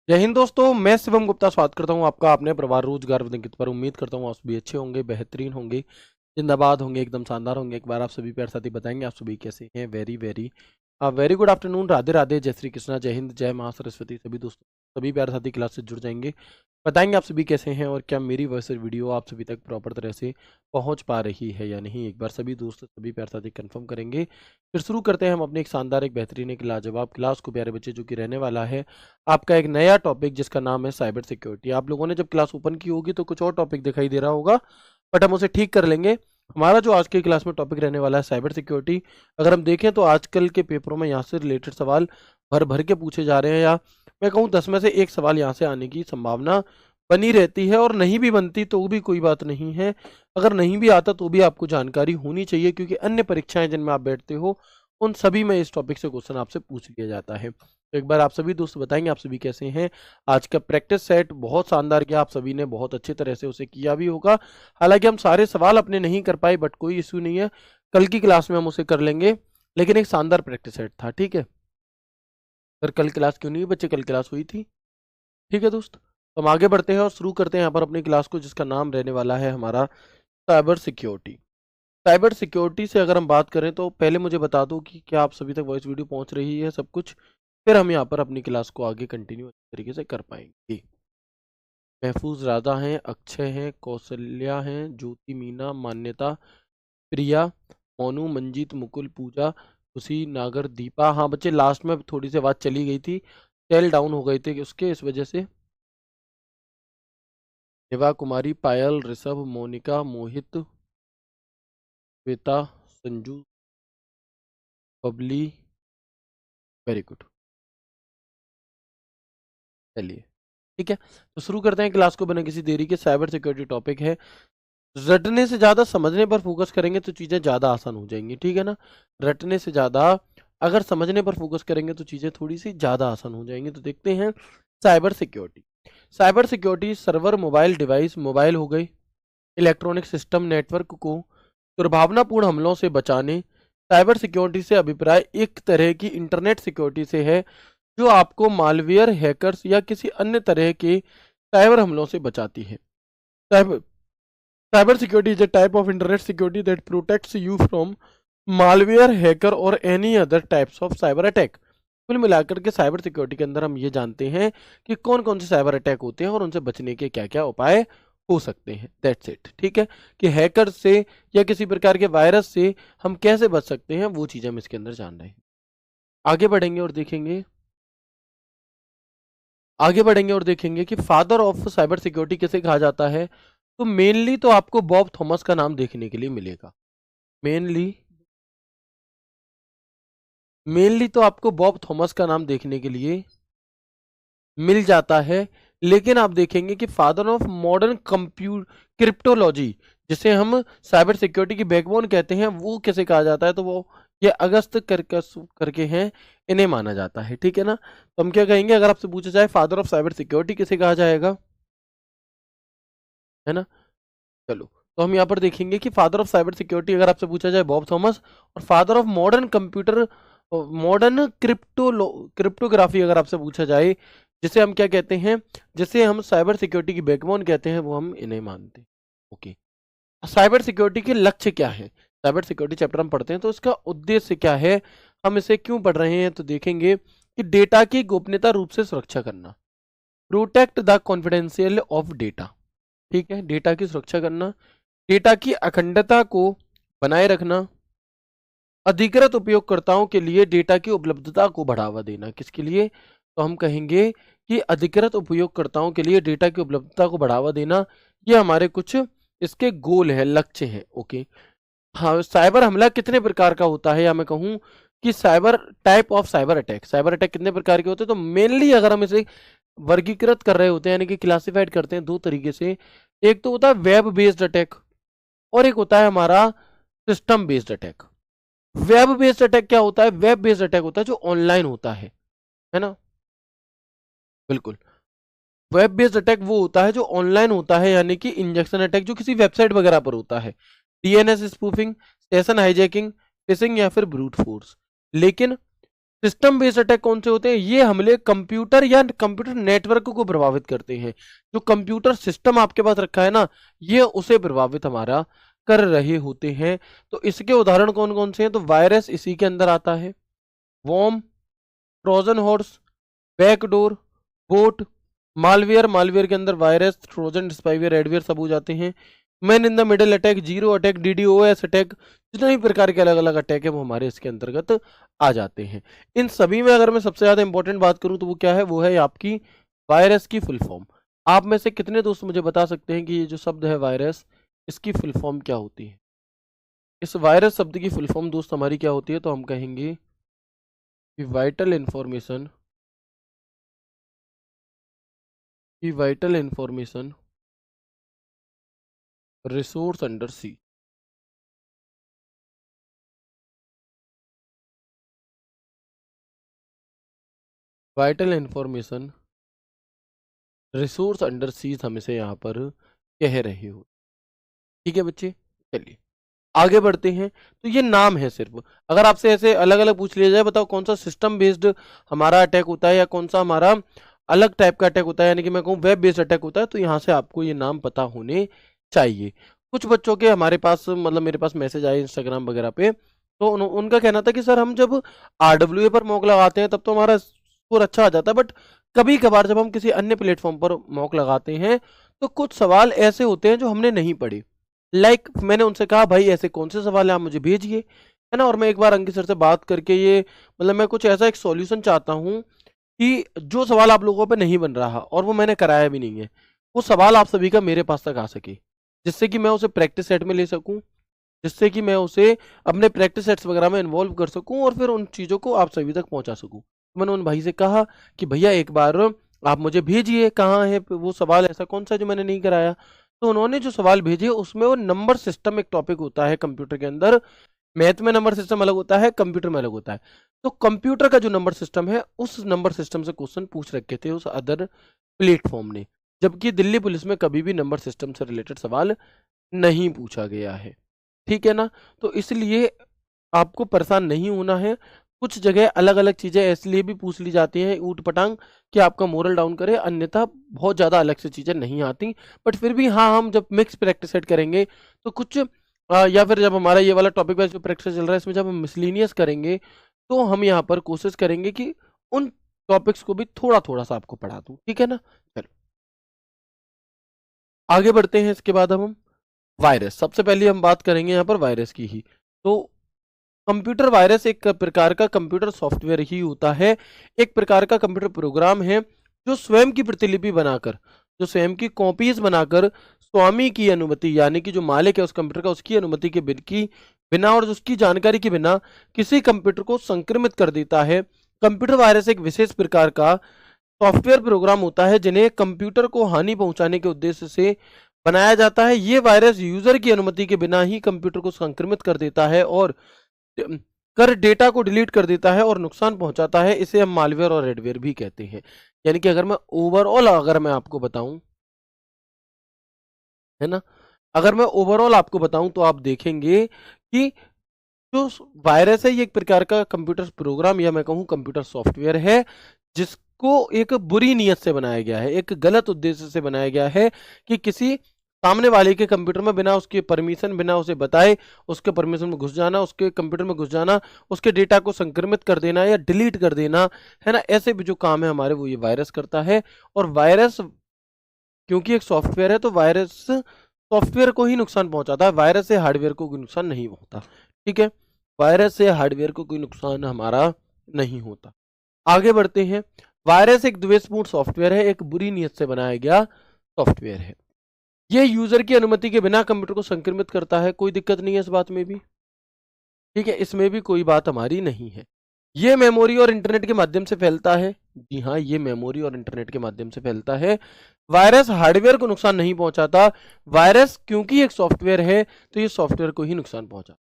जय हिंद दोस्तों, मैं शिवम गुप्ता स्वागत करता हूं आपका अपने परिवार रोजगार विज्ञान पर। उम्मीद करता हूं आप सभी अच्छे होंगे, बेहतरीन होंगे, जिंदाबाद होंगे, एकदम शानदार होंगे। एक बार आप सभी प्यार साथी बताएंगे आप सभी कैसे हैं। Very very very good afternoon, Radhe Radhe, जय श्री कृष्णा, जय हिंद, जय मां सरस्वती। सभी दोस्तों सभी प्यार साथी क्लास से जुड़ जाएंगे, बताएंगे आप सभी कैसे हैं और क्या मेरी वॉइस वीडियो आप सभी तक प्रॉपर तरह से पहुंच पा रही है या नहीं। एक बार सभी दोस्त सभी प्यार साथी कंफर्म करेंगे, फिर शुरू करते हैं हम अपने एक शानदार, एक बेहतरीन, एक लाजवाब क्लास को प्यारे बच्चे, जो कि रहने वाला है आपका एक नया टॉपिक जिसका नाम है साइबर सिक्योरिटी। आप लोगों ने जब क्लास ओपन की होगी तो कुछ और टॉपिक दिखाई दे रहा होगा, बट हम उसे ठीक कर लेंगे। हमारा जो आज की क्लास में टॉपिक रहने वाला है साइबर सिक्योरिटी। अगर हम देखें तो आजकल के पेपरों में यहाँ से रिलेटेड सवाल भर भर के पूछे जा रहे हैं, या मैं कहूँ 10 में से एक सवाल यहाँ से आने की संभावना बनी रहती है। और नहीं भी बनती तो भी कोई बात नहीं है, अगर नहीं भी आता तो भी आपको जानकारी होनी चाहिए, क्योंकि अन्य परीक्षाएं जिनमें आप बैठते हो उन सभी में इस टॉपिक से क्वेश्चन आपसे पूछ लिया जाता है। तो एक बार आप सभी दोस्त बताएंगे आप सभी कैसे हैं। आज का प्रैक्टिस सेट बहुत शानदार किया, आप सभी ने बहुत अच्छे तरह से उसे किया भी होगा। हालांकि हम सारे सवाल अपने नहीं कर पाए, बट कोई इश्यू नहीं है, कल की क्लास में हम उसे कर लेंगे। लेकिन एक शानदार प्रैक्टिस सेट था, ठीक है। पर कल क्लास क्यों नहीं हुई बच्चे, कल क्लास हुई थी, ठीक है दोस्त। तो हम आगे बढ़ते हैं और शुरू करते हैं यहाँ पर अपनी क्लास को, जिसका नाम रहने वाला है हमारा साइबर सिक्योरिटी। साइबर सिक्योरिटी से अगर हम बात करें तो पहले मुझे बता दो कि क्या आप सभी तक वॉइस वीडियो पहुंच रही है सब कुछ, फिर हम यहाँ पर अपनी क्लास को आगे कंटिन्यू अच्छे तरीके से कर पाएंगे। महफूज राधा हैं, अक्षय हैं, कौशल्या हैं, ज्योति, मीना, मान्यता, प्रिया, मोनू, मंजीत, मुकुल, पूजा, खुशी, नागर, दीपा। हाँ बच्चे, लास्ट में थोड़ी सी आवाज़ चली गई थी, टेल डाउन हो गए थे उसके, इस वजह से। निवा कुमारी, पायल, ऋषभ, मोनिका, मोहित, श्वेता, संजू, बबली, वेरी गुड। चलिए ठीक है, तो शुरू करते हैं क्लास को बिना किसी देरी के। साइबर सिक्योरिटी टॉपिक है, रटने से ज्यादा समझने पर फोकस करेंगे तो चीजें ज्यादा आसान हो जाएंगी, ठीक है ना। रटने से ज्यादा अगर समझने पर फोकस करेंगे तो चीजें थोड़ी सी ज्यादा आसान हो जाएंगी। तो देखते हैं cyber security. Cyber security server, mobile device, mobile हो गई, इलेक्ट्रॉनिक सिस्टम, नेटवर्क को दुर्भावनापूर्ण हमलों से बचाने। साइबर सिक्योरिटी से अभिप्राय एक तरह की इंटरनेट सिक्योरिटी से है, जो आपको मालवेयर, हैकर्स या किसी अन्य तरह के साइबर हमलों से बचाती है। Cyber cyber security is a type of internet security that protects you from malware, hacker और any other types of cyber attack। कुल मिलाकर के साइबर सिक्योरिटी के अंदर हम ये जानते हैं कि कौन कौन से साइबर अटैक होते हैं और उनसे बचने के क्या क्या उपाय हो सकते हैं। दैट्स इट, ठीक है। कि हैकर से या किसी प्रकार के वायरस से हम कैसे बच सकते हैं, वो चीज़ हम इसके अंदर जान रहे हैं। आगे बढ़ेंगे और देखेंगे, आगे बढ़ेंगे और देखेंगे कि फादर ऑफ साइबर सिक्योरिटी किसे कहा जाता है। तो मेनली तो आपको बॉब थॉमस का नाम देखने के लिए मिलेगा। मेनली मेनली तो आपको बॉब थॉमस का नाम देखने के लिए मिल जाता है। लेकिन आप देखेंगे कि फादर ऑफ मॉडर्न क्रिप्टोलॉजी, जिसे हम साइबर सिक्योरिटी की बैकबोन कहते हैं, वो कैसे कहा जाता है। तो वो ये अगस्त करके हैं, इन्हें माना जाता है, ठीक है ना। तो हम क्या कहेंगे, अगर आपसे पूछा जाए फादर ऑफ साइबर सिक्योरिटी किसे कहा जाएगा, है ना। चलो, तो हम यहाँ पर देखेंगे कि फादर ऑफ साइबर सिक्योरिटी अगर आपसे पूछा जाए बॉब थॉमस, और फादर ऑफ मॉडर्न क्रिप्टोग्राफी अगर आपसे पूछा जाए, जिसे हम क्या कहते हैं, जिसे हम साइबर सिक्योरिटी की बैकबोन कहते हैं, वो हम इन्हें मानते हैं। ओके, साइबर सिक्योरिटी के लक्ष्य क्या है। साइबर सिक्योरिटी चैप्टर हम पढ़ते हैं तो इसका उद्देश्य क्या है, हम इसे क्यों पढ़ रहे हैं। तो देखेंगे कि डेटा की गोपनीयता रूप से सुरक्षा करना, protect the confidential of data, ठीक है। डेटा की सुरक्षा करना, डेटा की अखंडता को बनाए रखना, अधिकृत उपयोगकर्ताओं के लिए डेटा की उपलब्धता को बढ़ावा देना। किसके लिए, तो हम कहेंगे कि अधिकृत उपयोगकर्ताओं के लिए डेटा की उपलब्धता को बढ़ावा देना, ये हमारे कुछ इसके गोल है, लक्ष्य हैं। ओके, हाँ, साइबर हमला कितने प्रकार का होता है, या मैं कहूँ कि cyber type of cyber attack, cyber attack कितने प्रकार के होते हैं। तो मेनली अगर हम इसे वर्गीकृत कर रहे होते हैं, यानी कि क्लासिफाइड करते हैं दो तरीके से। एक तो होता है वेब बेस्ड अटैक, और एक होता है हमारा system based attack. Web based attack क्या होता है, वेब बेस्ड अटैक होता है जो ऑनलाइन होता है ना। बिल्कुल, वेब बेस्ड अटैक वो होता है जो ऑनलाइन होता है, यानी कि इंजेक्शन अटैक जो किसी वेबसाइट वगैरह पर होता है। DNS spoofing, session hijacking, fishing या फिर ब्रूट फोर्स। लेकिन सिस्टम बेस्ड अटैक कौन से होते हैं? ये हमले कंप्यूटर या कंप्यूटर नेटवर्क को प्रभावित करते हैं। जो कंप्यूटर सिस्टम आपके पास रखा है ना, ये उसे प्रभावित हमारा कर रहे होते हैं। तो इसके उदाहरण कौन कौन से हैं? तो वायरस इसी के अंदर आता है, worm, Trojan horse, backdoor, bot, malware, malware के अंदर वायरस, ट्रोजन, स्पाईवेयर, एडवेयर सब हो जाते हैं। Man in the middle attack, zero attack, DDoS attack, जितने भी प्रकार के अलग अलग अटैक है वो हमारे इसके अंतर्गत आ जाते हैं। इन सभी में अगर मैं सबसे ज्यादा इंपॉर्टेंट बात करूं तो वो क्या है? वो है आपकी वायरस की फुल फॉर्म। आप में से कितने दोस्त मुझे बता सकते हैं कि ये जो शब्द है वायरस, इसकी फुल फॉर्म क्या होती है? इस वायरस शब्द की फुल फॉर्म दोस्त हमारी क्या होती है? तो हम कहेंगे कि वाइटल इंफॉर्मेशन, की vital information resource under siege. Vital information resource under siege हम इसे यहाँ पर कह रहे हो। ठीक है बच्चे, चलिए आगे बढ़ते हैं। तो ये नाम है सिर्फ। अगर आपसे ऐसे अलग अलग पूछ लिया जाए, बताओ कौन सा सिस्टम बेस्ड हमारा अटैक होता है या कौन सा हमारा अलग टाइप का अटैक होता है, यानी कि मैं कहूँ वेब बेस्ड अटैक होता है, तो यहाँ से आपको ये नाम पता होने चाहिए। कुछ बच्चों के हमारे पास मतलब मेरे पास मैसेज आए इंस्टाग्राम वगैरह पे, तो उनका कहना था कि सर हम जब RWA पर मॉक लगाते हैं तब तो हमारा स्कोर अच्छा आ जाता है, बट कभी कभार जब हम किसी अन्य प्लेटफॉर्म पर मॉक लगाते हैं तो कुछ सवाल ऐसे होते हैं जो हमने नहीं पढ़े। मैंने उनसे कहा भाई ऐसे कौन से सवाल है, आप मुझे भेजिए, है ना। और मैं एक बार अंकित सर से बात करके ये मतलब मैं कुछ ऐसा एक सॉल्यूशन चाहता हूँ कि जो सवाल आप लोगों पे नहीं बन रहा और वो मैंने कराया भी नहीं है, वो सवाल आप सभी का मेरे पास तक आ सके, जिससे कि मैं उसे प्रैक्टिस सेट में ले सकूं, जिससे कि मैं उसे अपने प्रैक्टिस सेट्स वगैरह में इन्वॉल्व कर सकूं और फिर उन चीज़ों को आप सभी तक पहुंचा सकूं। मैंने उन भाई से कहा कि भैया एक बार आप मुझे भेजिए कहाँ है वो सवाल, ऐसा कौन सा जो मैंने नहीं कराया। तो उन्होंने जो सवाल भेजे उसमें वो नंबर सिस्टम एक टॉपिक होता है कंप्यूटर के अंदर। मैथ में नंबर सिस्टम अलग होता है, कंप्यूटर में अलग होता है। तो कंप्यूटर का जो नंबर सिस्टम है उस नंबर सिस्टम से क्वेश्चन पूछ रखे थे उस अदर प्लेटफॉर्म ने, जबकि दिल्ली पुलिस में कभी भी नंबर सिस्टम से रिलेटेड सवाल नहीं पूछा गया है। ठीक है ना। तो इसलिए आपको परेशान नहीं होना है। कुछ जगह अलग अलग चीजें इसलिए भी पूछ ली जाती हैं ऊट पटांग कि आपका मोरल डाउन करे, अन्यथा बहुत ज्यादा अलग से चीजें नहीं आती। बट फिर भी हाँ, हम जब मिक्स प्रैक्टिस सेट करेंगे तो कुछ या फिर जब हमारा ये वाला टॉपिक वाइज जो प्रैक्टिस चल रहा है इसमें जब हम मिसलिनियस करेंगे तो हम यहाँ पर कोशिश करेंगे कि उन टॉपिक्स को भी थोड़ा थोड़ा सा आपको पढ़ा दूं। ठीक है ना। चलो आगे बढ़ते हैं। इसके बाद हम वायरस, सबसे पहले हम बात करेंगे यहाँ पर वायरस की ही। तो कंप्यूटर वायरस एक प्रकार का कंप्यूटर सॉफ्टवेयर ही होता है, एक प्रकार का कंप्यूटर प्रोग्राम है जो स्वयं की प्रतिलिपि बनाकर, जो स्वयं की कॉपीज बनाकर स्वामी की अनुमति, यानी कि जो मालिक है उस कंप्यूटर का, उसकी अनुमति के बिना और उसकी जानकारी के बिना किसी कंप्यूटर को संक्रमित कर देता है। कंप्यूटर वायरस एक विशेष प्रकार का सॉफ्टवेयर प्रोग्राम होता है जिन्हें कंप्यूटर को हानि पहुंचाने के उद्देश्य से बनाया जाता है। ये वायरस यूजर की अनुमति के बिना ही कंप्यूटर को संक्रमित कर देता है और डेटा को डिलीट कर देता है और नुकसान पहुंचाता है। इसे हम मालवेयर और एडवेयर भी कहते हैं। यानी कि अगर मैं ओवरऑल अगर मैं आपको बताऊं, है ना, अगर मैं ओवरऑल आपको बताऊं तो आप देखेंगे कि जो वायरस है ये एक प्रकार का कंप्यूटर प्रोग्राम या मैं कहूं कंप्यूटर सॉफ्टवेयर है जिसको एक बुरी नीयत से बनाया गया है, एक गलत उद्देश्य से बनाया गया है कि किसी सामने वाले के कंप्यूटर में बिना उसके परमिशन, बिना उसे बताए उसके परमिशन में घुस जाना, उसके कंप्यूटर में घुस जाना, उसके डेटा को संक्रमित कर देना या डिलीट कर देना, है ना, ऐसे भी जो काम है हमारे वो ये वायरस करता है। और वायरस क्योंकि एक सॉफ्टवेयर है तो वायरस सॉफ्टवेयर को ही नुकसान पहुंचाता है, वायरस से हार्डवेयर को कोई नुकसान नहीं होता। ठीक है, वायरस से हार्डवेयर को कोई नुकसान हमारा नहीं होता। आगे बढ़ते हैं। वायरस एक द्वेषपूर्ण सॉफ्टवेयर है, एक बुरी नीयत से बनाया गया सॉफ्टवेयर है। यह यूजर की अनुमति के बिना कंप्यूटर को संक्रमित करता है, कोई दिक्कत नहीं है इस बात में भी। ठीक है, इसमें भी कोई बात हमारी नहीं है। ये मेमोरी और इंटरनेट के माध्यम से फैलता है। जी हाँ, ये मेमोरी और इंटरनेट के माध्यम से फैलता है। वायरस हार्डवेयर को नुकसान नहीं पहुंचाता। वायरस क्योंकि एक सॉफ्टवेयर है तो ये सॉफ्टवेयर को ही नुकसान पहुंचाता।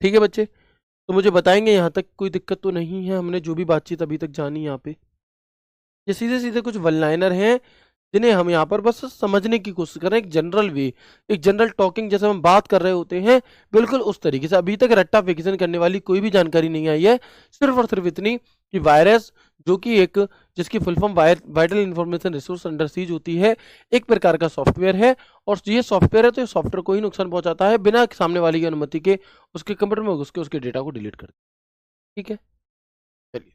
ठीक है बच्चे, तो मुझे बताएंगे यहाँ तक कोई दिक्कत तो नहीं है? हमने जो भी बातचीत अभी तक जानी यहाँ पे, ये सीधे सीधे कुछ वन लाइनर हैं जिन्हें हम यहाँ पर बस समझने की कोशिश कर रहे हैं, एक जनरल वे, एक जनरल टॉकिंग जैसे हम बात कर रहे होते हैं, बिल्कुल उस तरीके से। अभी तक रट्टा फिकेशन करने वाली कोई भी जानकारी नहीं आई है, सिर्फ और सिर्फ इतनी कि वायरस जो कि एक, जिसकी full form vital information resource under seize होती है, एक प्रकार का सॉफ्टवेयर है, और ये सॉफ्टवेयर है तो ये सॉफ्टवेयर को ही नुकसान पहुंचाता है बिना सामने वाले की अनुमति के, उसके कंप्यूटर में घुस के उसके डेटा को डिलीट कर। ठीक है, चलिए,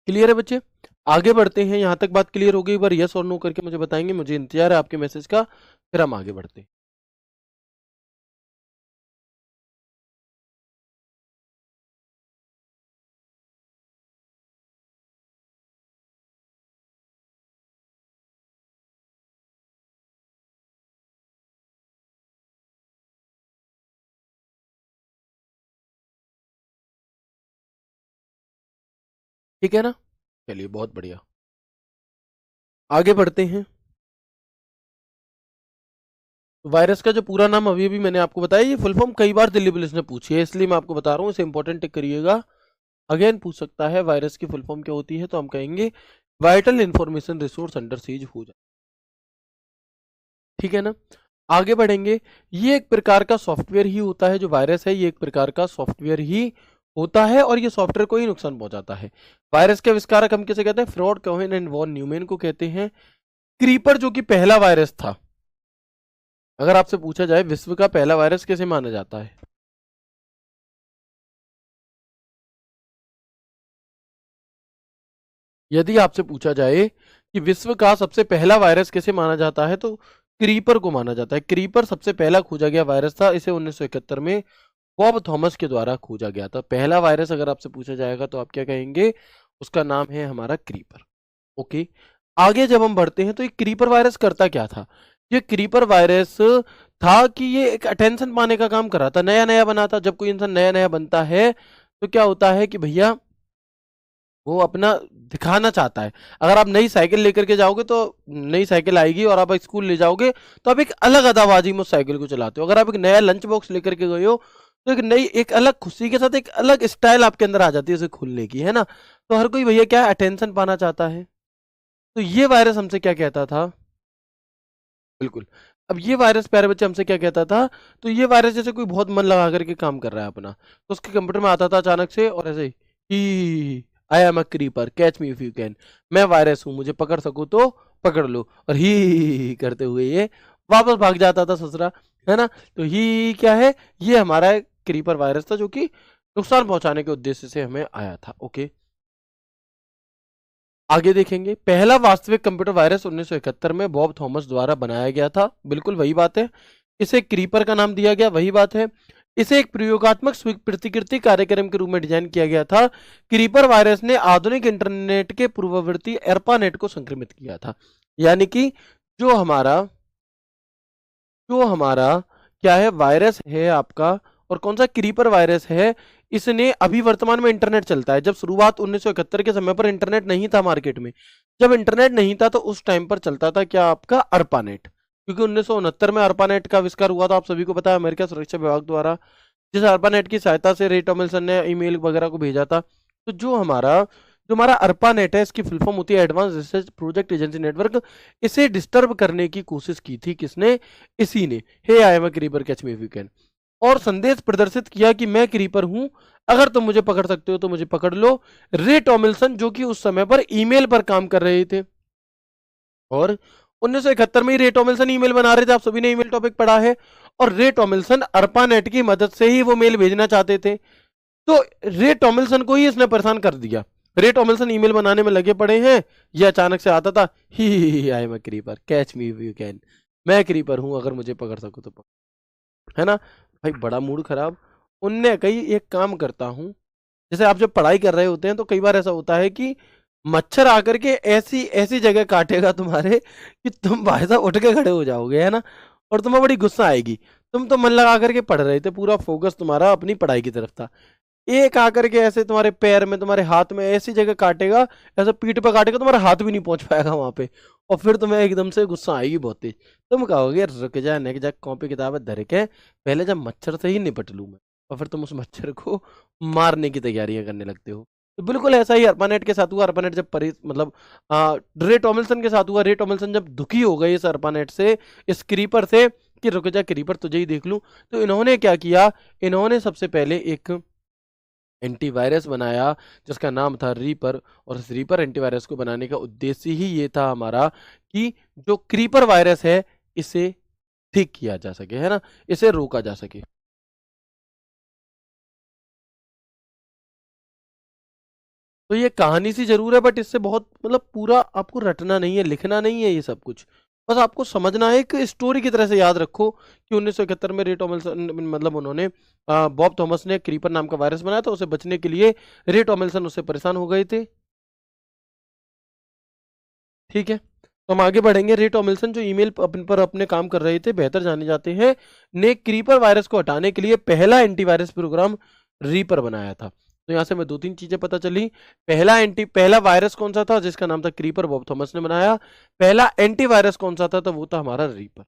क्लियर है बच्चे? आगे बढ़ते हैं। यहाँ तक बात क्लियर हो गई? एक बार यस और नो करके मुझे बताएंगे, मुझे इंतजार है आपके मैसेज का, फिर हम आगे बढ़ते हैं। ठीक है ना? चलिए, बहुत बढ़िया, आगे बढ़ते हैं। वायरस का जो पूरा नाम अभी अभी मैंने आपको बताया, ये फुल फॉर्म कई बार दिल्ली पुलिस ने पूछी है, इसलिए मैं आपको बता रहा हूँ, इसे इंपॉर्टेंट टिक करिएगा। अगेन पूछ सकता है वायरस की फुल फॉर्म क्या होती है, तो हम कहेंगे vital information resource under seize हो जाए। ठीक है ना? आगे बढ़ेंगे। ये एक प्रकार का सॉफ्टवेयर ही होता है, जो वायरस है ये एक प्रकार का सॉफ्टवेयर ही होता है, और ये सॉफ्टवेयर को ही नुकसान पहुंचाता है। वायरस के आविष्कारक हम किसे कहते हैं? Fred Cohen and von Neumann को कहते हैं। क्रीपर जो कि पहला वायरस था, अगर आपसे पूछा जाए विश्व का पहला वायरस किसे माना जाता है, यदि आपसे पूछा जाए कि विश्व का सबसे पहला वायरस किसे माना जाता है, तो क्रीपर को माना जाता है। क्रीपर सबसे पहला खोजा गया वायरस था, इसे 1971 में बॉब थॉमस के द्वारा खोजा गया था। पहला वायरस अगर आपसे पूछा जाएगा तो आप क्या कहेंगे? उसका नाम है हमारा क्रीपर। ओके, आगे जब हम बढ़ते हैं तो ये क्रीपर वायरस करता क्या था? ये क्रीपर वायरस था कि ये एक अटेंशन पाने का काम कर रहा था, नया नया बना था। जब कोई इंसान नया नया बनता है तो क्या होता है कि भैया वो अपना दिखाना चाहता है। अगर आप नई साइकिल लेकर के जाओगे तो नई साइकिल आएगी, और आप स्कूल ले जाओगे तो आप एक अलग अदाबाजी में उस साइकिल को चलाते हो। अगर आप एक नया लंच बॉक्स लेकर के गए हो तो एक नई, एक अलग खुशी के साथ एक अलग स्टाइल आपके अंदर आ जाती है उसे खुलने की, है ना? तो हर कोई भैया क्या अटेंशन पाना चाहता है। तो ये वायरस हमसे क्या कहता था? बिल्कुल। अब ये वायरस प्यारे बच्चे हमसे क्या कहता था? तो ये वायरस जैसे कोई बहुत मन लगा करके काम कर रहा है अपना, तो उसके कंप्यूटर में आता था अचानक से और ऐसे ही, I am a creeper catch me if you can, मैं वायरस हूँ, मुझे पकड़ सको तो पकड़ लो, और ही करते हुए ये वापस भाग जाता था ससुरा, है ना? तो ही क्या है? ये हमारा क्रीपर वायरस था, जो कि नुकसान पहुंचाने के उद्देश्य से हमें आया था। ओके, आगे देखेंगे। पहला वास्तविक कंप्यूटर वायरस 1971 में बॉब थॉमस द्वारा बनाया गया था, बिल्कुल वही बात है। इसे क्रीपर का नाम दिया गया, वही बात है। इसे एक प्रयोगात्मक प्रतिकृति कार्यक्रम के रूप में डिजाइन किया गया था। क्रीपर वायरस ने आधुनिक इंटरनेट के पूर्ववर्ती एर्पानेट को संक्रमित किया था। यानी कि जो हमारा जो हमारा क्या है, वायरस है आपका, और कौन सा? क्रीपर वायरस है। इसने, अभी वर्तमान में इंटरनेट चलता है, जब शुरुआत 1971 के समय पर इंटरनेट नहीं था मार्केट में, जब इंटरनेट नहीं था तो उस टाइम पर चलता था क्या आपका? अर्पानेट, क्योंकि 1969 में अर्पानेट का आविष्कार हुआ था, आप सभी को पता है, अमेरिका सुरक्षा विभाग द्वारा, जिस अर्पानेट की सहायता से रे टॉमिल्सन ने ईमेल वगैरह को भेजा था। तो जो हमारा अर्पानेट है, इसकी फुल फॉर्म होती है advance research project agency network. इसे डिस्टर्ब करने की कोशिश की थी किसने? इसी ने। Hey I am a creeper catch me if you can, और संदेश प्रदर्शित किया कि मैं क्रीपर हूं, अगर तुम मुझे पकड़ सकते हो तो मुझे पकड़ लो। रे टॉमिल्सन जो कि उस समय पर ईमेल पर काम कर रहे थे, और 1971 में ही रे टॉमिल्सन ईमेल बना रहे थे, आप सभी ने ईमेल टॉपिक पढ़ा है। और रे टॉमिल्सन अर्पानेट की मदद से ही वो मेल भेजना चाहते थे, तो रे टॉमिल्सन को ही इसने परेशान कर दिया। रे टॉमिल्सन ईमेल बनाने में लगे पड़े हैं, ये अचानक से आता था, hey I am a creeper catch me if you can, मैं क्रीपर हूं, अगर मुझे पकड़ सको तो पकड़, है ना? भाई बड़ा मूड खराब। उनने कही एक काम करता हूँ, जैसे आप जब पढ़ाई कर रहे होते हैं तो कई बार ऐसा होता है कि मच्छर आकर के ऐसी ऐसी जगह काटेगा तुम्हारे कि तुम भाई साहब उठ के खड़े हो जाओगे, है ना? और तुम्हें बड़ी गुस्सा आएगी। तुम तो मन लगा करके पढ़ रहे थे, पूरा फोकस तुम्हारा अपनी पढ़ाई की तरफ था, एक आकर के ऐसे तुम्हारे पैर में, तुम्हारे हाथ में ऐसी जगह काटेगा, ऐसे पीठ पे काटेगा, तुम्हारा हाथ भी नहीं पहुंच पाएगा वहां पे, और फिर तुम्हें एकदम से गुस्सा आएगी बहुत तेज। तुम कहोगे रुक जा, नेक जा, कॉपी किताबें धर के पहले जब मच्छर से ही निपट लूं मैं, और फिर तुम उस मच्छर को मारने की तैयारियां करने लगते हो। तो बिल्कुल ऐसा ही अर्पानेट के साथ हुआ। अर्पानेट जब मतलब रे टॉमिल्सन के साथ हुआ। रे टॉमिल्सन जब दुखी हो गए इस अर्पानेट से, इस क्रीपर से, कि रुक जा क्रीपर तुझे ही देख लूं, तो इन्होंने क्या किया, इन्होंने सबसे पहले एक एंटीवायरस बनाया जिसका नाम था रीपर। और इस रीपर एंटीवायरस को बनाने का उद्देश्य ही ये था हमारा कि जो क्रीपर वायरस है इसे ठीक किया जा सके, है ना, इसे रोका जा सके। तो ये कहानी सी जरूर है, बट इससे बहुत मतलब पूरा आपको रटना नहीं है, लिखना नहीं है ये सब कुछ, बस आपको समझना है। एक स्टोरी की तरह से याद रखो कि 1971 में रे टॉमिल्सन, मतलब उन्होंने बॉब थॉमस ने क्रीपर नाम का वायरस बनाया था, उसे बचने के लिए रे टॉमिल्सन उससे परेशान हो गए थे। ठीक है, तो हम आगे बढ़ेंगे। रे टॉमिल्सन जो ईमेल पर अपने काम कर रहे थे, बेहतर जाने जाते हैं, ने क्रीपर वायरस को हटाने के लिए पहला एंटीवायरस प्रोग्राम रीपर बनाया था। तो यहाँ से हमें दो तीन चीजें पता चली। पहला वायरस कौन सा था, जिसका नाम था क्रीपर, बॉब थॉमस ने बनाया। पहला एंटीवायरस कौन सा था, तो वो था हमारा रीपर।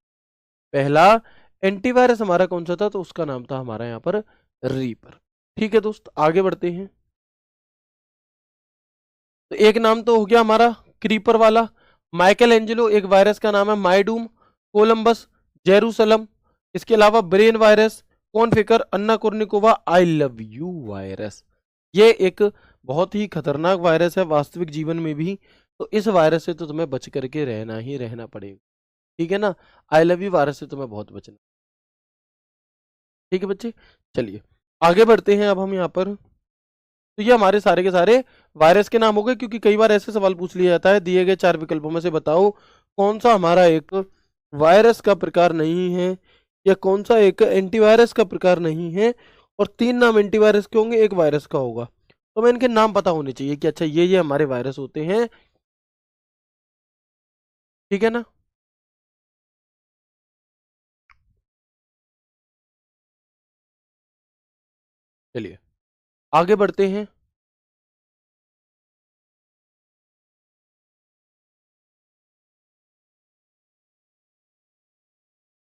पहला एंटीवायरस हमारा कौन सा था, तो उसका नाम था हमारा यहाँ पर रीपर। ठीक है दोस्त, आगे बढ़ते हैं। तो एक नाम तो हो गया हमारा क्रीपर वाला। माइकल एंजेलो एक वायरस का नाम है, माइडूम, कोलंबस, जेरूसलम, इसके अलावा brain virus, Conficker, Anna Kournikova, I love you virus. ये एक बहुत ही खतरनाक वायरस है वास्तविक जीवन में भी, तो इस वायरस से तो तुम्हें बच करके रहना ही रहना पड़ेगा। ठीक है ना, आई लव यू वायरस से तुम्हें बहुत बचना। ठीक है बच्चे, चलिए आगे बढ़ते हैं। अब हम यहाँ पर, तो ये हमारे सारे के सारे वायरस के नाम हो गए, क्योंकि कई बार ऐसे सवाल पूछ लिया जाता है, दिए गए चार विकल्पों में से बताओ कौन सा हमारा एक वायरस का प्रकार नहीं है, या कौन सा एक एंटीवायरस का प्रकार नहीं है, और तीन नाम एंटीवायरस के होंगे, एक वायरस का होगा। तो हमें इनके नाम पता होने चाहिए कि अच्छा ये हमारे वायरस होते हैं। ठीक है ना, चलिए आगे बढ़ते हैं।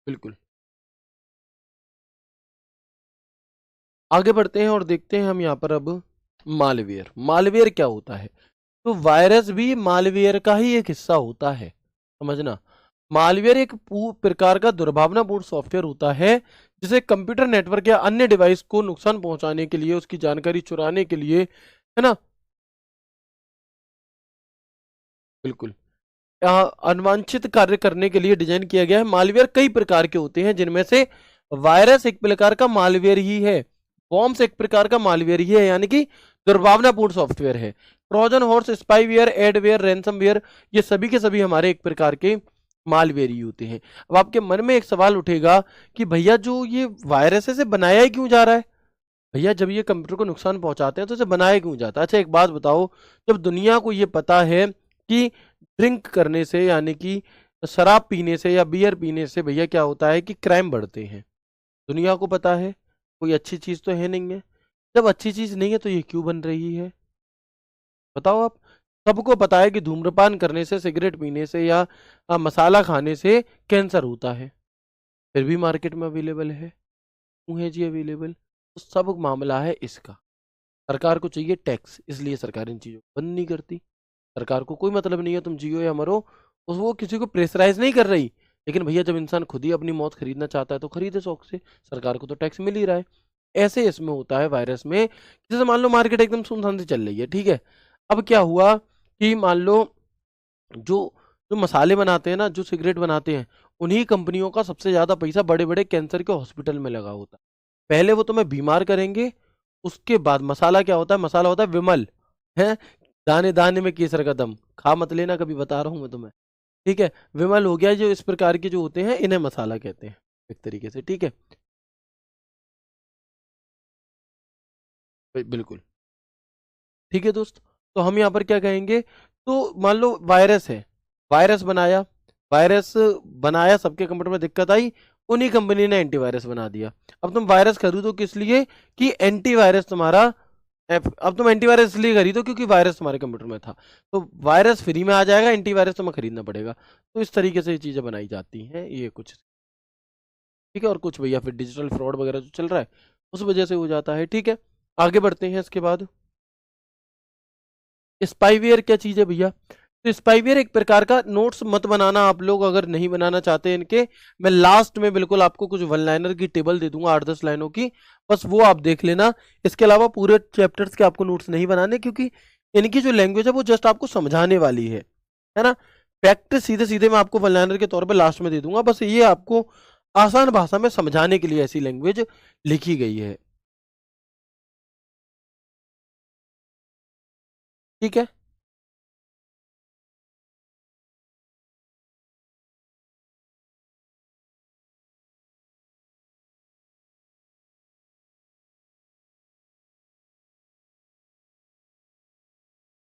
बिल्कुल, आगे बढ़ते हैं और देखते हैं हम यहाँ पर अब मालवेयर। मालवेयर क्या होता है, तो वायरस भी मालवेयर का ही एक हिस्सा होता है, समझना। मालवेयर एक प्रकार का दुर्भावनापूर्ण सॉफ्टवेयर होता है जिसे कंप्यूटर नेटवर्क या अन्य डिवाइस को नुकसान पहुंचाने के लिए, उसकी जानकारी चुराने के लिए, है ना, बिल्कुल, अनवांछित कार्य करने के लिए डिजाइन किया गया है। मालवेयर कई प्रकार के होते हैं, जिनमें से वायरस एक प्रकार का मालवेयर ही है, बॉम्ब्स एक प्रकार का मालवेयर ही है, यानी कि दुर्भावनापूर्ण सॉफ्टवेयर है। Trojan horse, spyware, adware, ransomware, ये सभी के सभी हमारे एक प्रकार के मालवेयर ही होते हैं। अब आपके मन में एक सवाल उठेगा कि भैया जो ये वायरस है, इसे बनाया ही क्यों जा रहा है? भैया जब ये कंप्यूटर को नुकसान पहुंचाते हैं तो इसे बनाया क्यों जाता है? अच्छा एक बात बताओ, जब दुनिया को ये पता है कि ड्रिंक करने से, यानी कि शराब पीने से या बियर पीने से भैया क्या होता है कि क्राइम बढ़ते हैं, दुनिया को पता है, कोई अच्छी चीज तो है नहीं है। जब अच्छी चीज नहीं है तो ये क्यों बन रही है, बताओ आप। सबको पता है कि धूम्रपान करने से, सिगरेट पीने से, या मसाला खाने से कैंसर होता है, फिर भी मार्केट में अवेलेबल है। क्यों है जी अवेलेबल? तो सब मामला है इसका। सरकार को चाहिए टैक्स, इसलिए सरकार इन चीजों को बंद नहीं करती। सरकार को कोई मतलब नहीं है तुम जियो या मरो, उस वो किसी को प्रेशराइज नहीं कर रही। लेकिन भैया जब इंसान खुद ही अपनी मौत खरीदना चाहता है तो खरीदे शौक से, सरकार को तो टैक्स मिल ही रहा है। ऐसे इसमें होता है वायरस में। जैसे मान लो मार्केट एकदम सुनसान से चल रही है, ठीक है, अब क्या हुआ कि मान लो जो जो मसाले बनाते हैं ना, जो सिगरेट बनाते हैं, उन्हीं कंपनियों का सबसे ज्यादा पैसा बड़े बड़े कैंसर के हॉस्पिटल में लगा होता है। पहले वो तुम्हें बीमार करेंगे, उसके बाद मसाला क्या होता है, मसाला होता है विमल, है, दाने दाने में केसर का दम, खा मत लेना कभी, बता रहा हूं मैं तुम्हें। ठीक है, विमल हो गया, जो इस प्रकार के जो होते हैं इन्हें मसाला कहते हैं एक तरीके से। ठीक है, बिल्कुल, ठीक है दोस्त। तो हम यहाँ पर क्या कहेंगे, तो मान लो वायरस है, वायरस बनाया, वायरस बनाया, सबके कंप्यूटर में दिक्कत आई, उन्हीं कंपनी ने एंटीवायरस बना दिया। अब तुम वायरस खरीदो किस लिए, कि एंटीवायरस तुम्हारा अब तुम एंटीवायरस इसलिए खरीदो क्योंकि वायरस तुम्हारे कंप्यूटर में था, तो वायरस फ्री में आ जाएगा, एंटीवायरस तुम्हें खरीदना पड़ेगा। तो इस तरीके से ये चीजें बनाई जाती हैं, ये कुछ। ठीक है, और कुछ भैया फिर डिजिटल फ्रॉड वगैरह जो चल रहा है उस वजह से हो जाता है। ठीक है, आगे बढ़ते हैं इसके बाद। स्पाईवेयर क्या चीज है भैया? तो स्पाईवेयर एक प्रकार का, नोट्स मत बनाना आप लोग अगर नहीं बनाना चाहते इनके, मैं लास्ट में बिल्कुल आपको कुछ वन लाइनर की टेबल दे दूंगा 8-10 लाइनों की, बस वो आप देख लेना। इसके अलावा पूरे चैप्टर्स के आपको नोट्स नहीं बनाने, क्योंकि इनकी जो लैंग्वेज है वो जस्ट आपको समझाने वाली है ना। फैक्ट सीधे सीधे मैं आपको वन लाइनर के तौर पे लास्ट में दे दूंगा, बस ये आपको आसान भाषा में समझाने के लिए ऐसी लैंग्वेज लिखी गई है। ठीक है,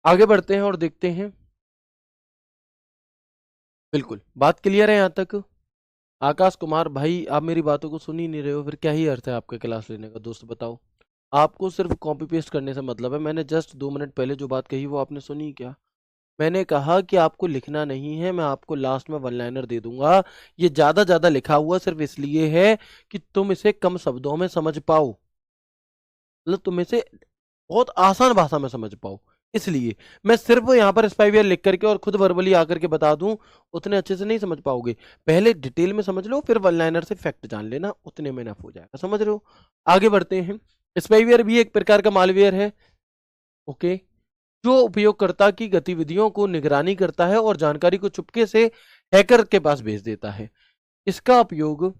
आगे बढ़ते हैं और देखते हैं। बिल्कुल, बात क्लियर है यहाँ तक? आकाश कुमार भाई, आप मेरी बातों को सुन ही नहीं रहे हो, फिर क्या ही अर्थ है आपका क्लास लेने का? दोस्त बताओ, आपको सिर्फ कॉपी पेस्ट करने से मतलब है। मैंने जस्ट 2 मिनट पहले जो बात कही वो आपने सुनी क्या? मैंने कहा कि आपको लिखना नहीं है, मैं आपको लास्ट में वन लाइनर दे दूंगा। ये ज्यादा ज्यादा लिखा हुआ सिर्फ इसलिए है कि तुम इसे कम शब्दों में समझ पाओ, मतलब तुम इसे बहुत आसान भाषा में समझ पाओ, इसलिए मैं सिर्फ यहाँ पर स्पाईवेयर लिख करके और खुद वर्बली आकर के बता दूं, उतने अच्छे से नहीं समझ पाओगे। पहले डिटेल में समझ लो, फिर वन लाइनर से फैक्ट जान लेना, उतने में इनफ हो जाएगा। समझ रहे हो? आगे बढ़ते हैं। स्पाईवेयर भी एक प्रकार का मालवेयर है, ओके, जो उपयोगकर्ता की गतिविधियों को निगरानी करता है और जानकारी को चुपके से हैकर के पास भेज देता है। इसका उपयोग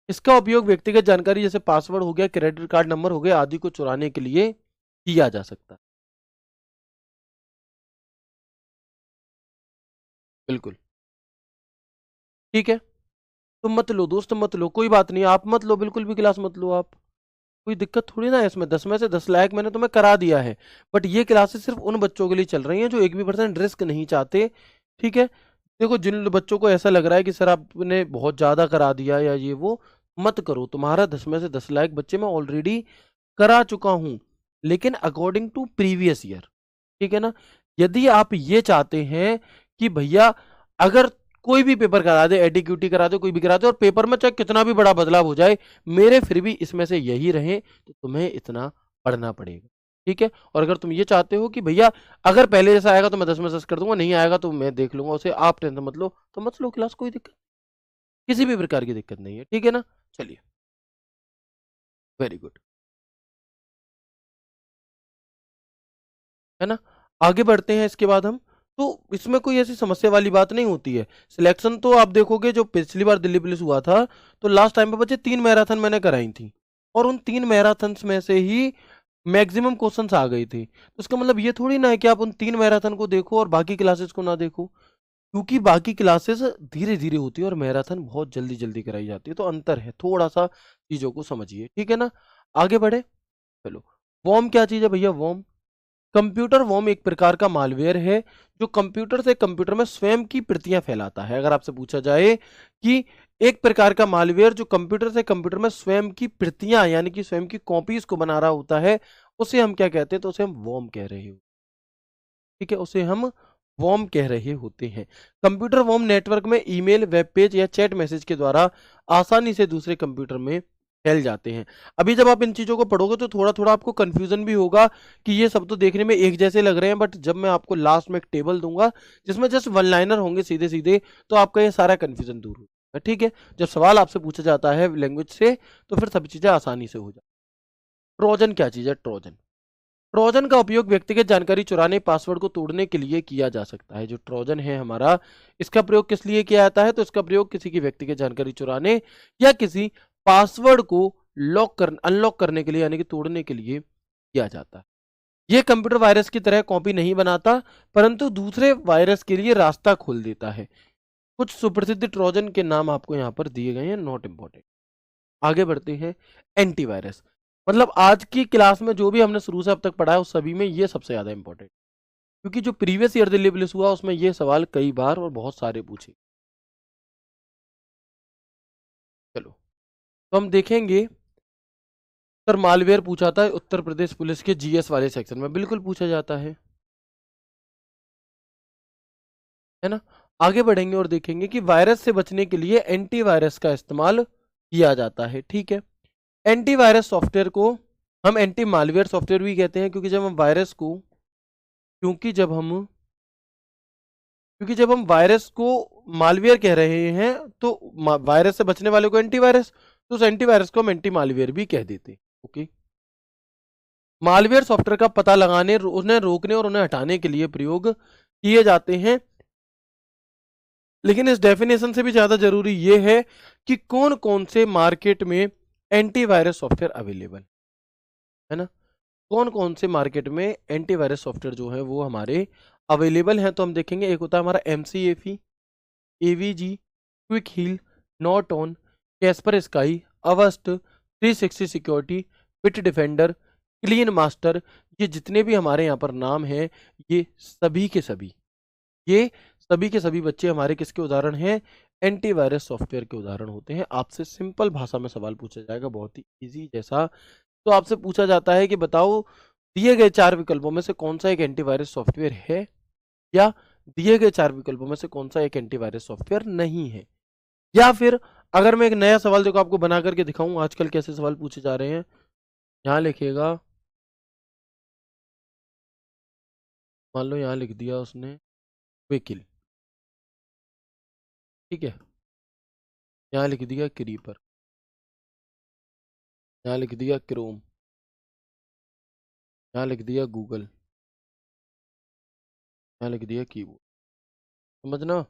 इसका उपयोग व्यक्तिगत जानकारी जैसे पासवर्ड हो गया, क्रेडिट कार्ड नंबर हो गया आदि को चुराने के लिए किया जा सकता है। बिल्कुल ठीक है, तो मत लो दोस्त, मत लो, कोई बात नहीं, आप मत लो, बिल्कुल भी क्लास मत लो आप, कोई दिक्कत थोड़ी ना है इसमें। 10 में से 10 लाख मैंने तुम्हें करा दिया है, बट ये क्लासेस सिर्फ उन बच्चों के लिए चल रही हैं जो 1 भी % रिस्क नहीं चाहते। ठीक है, देखो जिन बच्चों को ऐसा लग रहा है कि सर आपने बहुत ज्यादा करा दिया या ये वो, मत करो। तुम्हारा 10 में से 10 लाख बच्चे मैं ऑलरेडी करा चुका हूं, लेकिन अकॉर्डिंग टू प्रीवियस ईयर। ठीक है ना? यदि आप ये चाहते हैं कि भैया अगर कोई भी पेपर करा दे, एडीक्यूटी करा दे, कोई भी करा दे, और पेपर में चाहे कितना भी बड़ा बदलाव हो जाए, मेरे फिर भी इसमें से यही रहे, तो तुम्हें इतना पढ़ना पड़ेगा। ठीक है, और अगर तुम ये चाहते हो कि भैया अगर पहले जैसा आएगा तो मैं 10 में 10 कर दूंगा, नहीं आएगा तो मैं देख लूंगा उसे, आप टेंशन मत लो, तो मत लो क्लास, कोई दिक्कत, किसी भी प्रकार की दिक्कत नहीं है। ठीक है ना? चलिए, वेरी गुड, है ना? आगे बढ़ते हैं इसके बाद हम। तो इसमें कोई ऐसी समस्या वाली बात नहीं होती है। सिलेक्शन तो आप देखोगे, जो पिछली बार दिल्ली पुलिस हुआ था, तो लास्ट टाइम पे बच्चे 3 मैराथन मैंने कराई थी, और उन 3 मैराथन्स में से ही मैक्सिमम क्वेश्चंस आ गई थी। तो इसका मतलब ये थोड़ी ना है कि आप उन 3 मैराथन को देखो और बाकी क्लासेस को ना देखो, क्योंकि बाकी क्लासेस धीरे धीरे होती है और मैराथन बहुत जल्दी जल्दी कराई जाती है, तो अंतर है थोड़ा सा, चीजों को समझिए। ठीक है ना? आगे बढ़े, चलो। वॉर्म क्या चीज है भैया? वॉर्म, कंप्यूटर वॉर्म एक प्रकार का मालवेयर है जो कंप्यूटर से कंप्यूटर में स्वयं की प्रतियां फैलाता है। अगर आपसे पूछा जाए कि एक प्रकार का मालवेयर जो कंप्यूटर से कंप्यूटर में स्वयं की प्रतियां यानी कि स्वयं की कॉपीज को बना रहा होता है, उसे हम क्या कहते हैं? तो उसे हम वॉर्म कह रहे हो। ठीक है, उसे हम वॉर्म कह रहे होते हैं। कंप्यूटर वॉर्म नेटवर्क में ईमेल, वेब पेज या चैट मैसेज के द्वारा आसानी से दूसरे कंप्यूटर में फैल जाते हैं। अभी जब आप इन चीजों को पढ़ोगे तो थोड़ा थोड़ा आपको कंफ्यूजन भी होगा कि ये सब तो देखने में एक जैसे लग रहे हैं, बट जब मैं आपको लास्ट में एक टेबल दूंगा जिसमें जस्ट वन लाइनर होंगे सीधे सीधे, तो आपका ये सारा कंफ्यूजन दूर होगा। ठीक है, जब सवाल आपसे पूछा जाता है लैंग्वेज से, तो फिर सभी चीजें आसानी से हो जाती। ट्रोजन क्या चीज है? ट्रोजन, ट्रोजन का उपयोग व्यक्तिगत जानकारी चुराने, पासवर्ड को तोड़ने के लिए किया जा सकता है। जो ट्रोजन है हमारा, इसका प्रयोग किस लिए किया जाता है? तो इसका प्रयोग किसी की व्यक्तिगत जानकारी चुराने या किसी पासवर्ड को अनलॉक करने के लिए यानी कि तोड़ने के लिए किया जाता है। यह कंप्यूटर वायरस की तरह कॉपी नहीं बनाता, परंतु दूसरे वायरस के लिए रास्ता खोल देता है। कुछ सुप्रसिद्ध ट्रोजन के नाम आपको यहाँ पर दिए गए हैं, नॉट इंपॉर्टेंट। आगे बढ़ते हैं। एंटीवायरस, मतलब आज की क्लास में जो भी हमने शुरू से अब तक पढ़ा है उस सभी में ये सबसे ज्यादा इंपॉर्टेंट, क्योंकि जो प्रीवियस ईयर दिल्ली पुलिस हुआ उसमें ये सवाल कई बार और बहुत सारे पूछे। चलो, तो हम देखेंगे। सर मालवेयर पूछा था उत्तर प्रदेश पुलिस के जीएस वाले सेक्शन में, बिल्कुल पूछा जाता है ना? आगे बढ़ेंगे और देखेंगे कि वायरस से बचने के लिए एंटीवायरस का इस्तेमाल किया जाता है। ठीक है, एंटीवायरस सॉफ्टवेयर को हम एंटी मालवेयर सॉफ्टवेयर भी कहते हैं, क्योंकि जब हम वायरस को क्योंकि जब हम वायरस को मालवेयर कह रहे हैं तो वायरस से बचने वाले को एंटीवायरस, तो उस एंटीवायरस को हम एंटी मालवेयर भी कह देते। ओके, मालवेयर सॉफ्टवेयर का पता लगाने, उन्हें रोकने और उन्हें हटाने के लिए प्रयोग किए जाते हैं। लेकिन इस डेफिनेशन से भी ज्यादा जरूरी यह है कि कौन कौन से मार्केट में एंटीवायरस सॉफ्टवेयर अवेलेबल है ना, कौन कौन से मार्केट में एंटीवायरस सॉफ्टवेयर जो है वो हमारे अवेलेबल हैं। तो हम देखेंगे, एक होता है हमारा MCAFE, AVG, Quick Heal, Norton, Kaspersky, Avast, 360 security, Bitdefender, clean master. ये जितने भी हमारे यहाँ पर नाम हैं, ये सभी के सभी ये सभी के सभी बच्चे हमारे किसके उदाहरण हैं? एंटीवायरस सॉफ्टवेयर के उदाहरण होते हैं। आपसे सिंपल भाषा में सवाल पूछा जाएगा, बहुत ही इजी जैसा। तो आपसे पूछा जाता है कि बताओ दिए गए 4 विकल्पों में से कौन सा एक एंटीवायरस सॉफ्टवेयर है, या दिए गए 4 विकल्पों में से कौन सा एक एंटीवायरस सॉफ्टवेयर नहीं है। या फिर अगर मैं एक नया सवाल देखो आपको बना करके दिखाऊं, आजकल कैसे सवाल पूछे जा रहे हैं। यहाँ लिखेगा, मान लो यहाँ लिख दिया उसने क्विकिल, ठीक है, यहाँ लिख दिया क्रीपर, यहाँ लिख दिया क्रोम, यहाँ लिख दिया गूगल, यहाँ लिख दिया कीबोर्ड, समझना।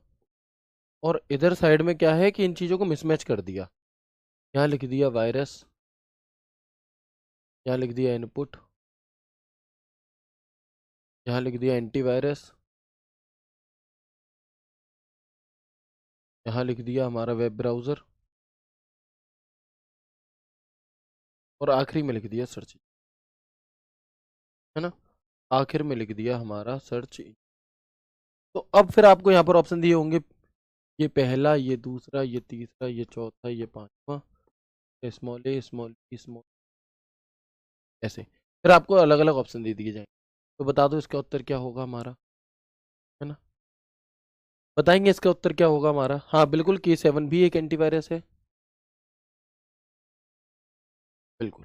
और इधर साइड में क्या है कि इन चीज़ों को मिसमैच कर दिया। यहाँ लिख दिया वायरस, यहाँ लिख दिया इनपुट, यहाँ लिख दिया एंटीवायरस, यहाँ लिख दिया हमारा वेब ब्राउज़र, और आखिरी में लिख दिया सर्च, है ना, आखिर में लिख दिया हमारा सर्च। तो अब फिर आपको यहाँ पर ऑप्शन दिए होंगे, ये पहला, ये दूसरा, ये तीसरा, ये चौथा, ये पांचवा, स्मॉल ए, स्मॉल बी, स्मॉल, ऐसे फिर आपको अलग अलग ऑप्शन दे दिए जाएंगे। तो बता दो इसका उत्तर क्या होगा हमारा, है ना, बताएंगे इसका उत्तर क्या होगा हमारा। हाँ बिल्कुल, K7 भी एक एंटीवायरस है, बिल्कुल।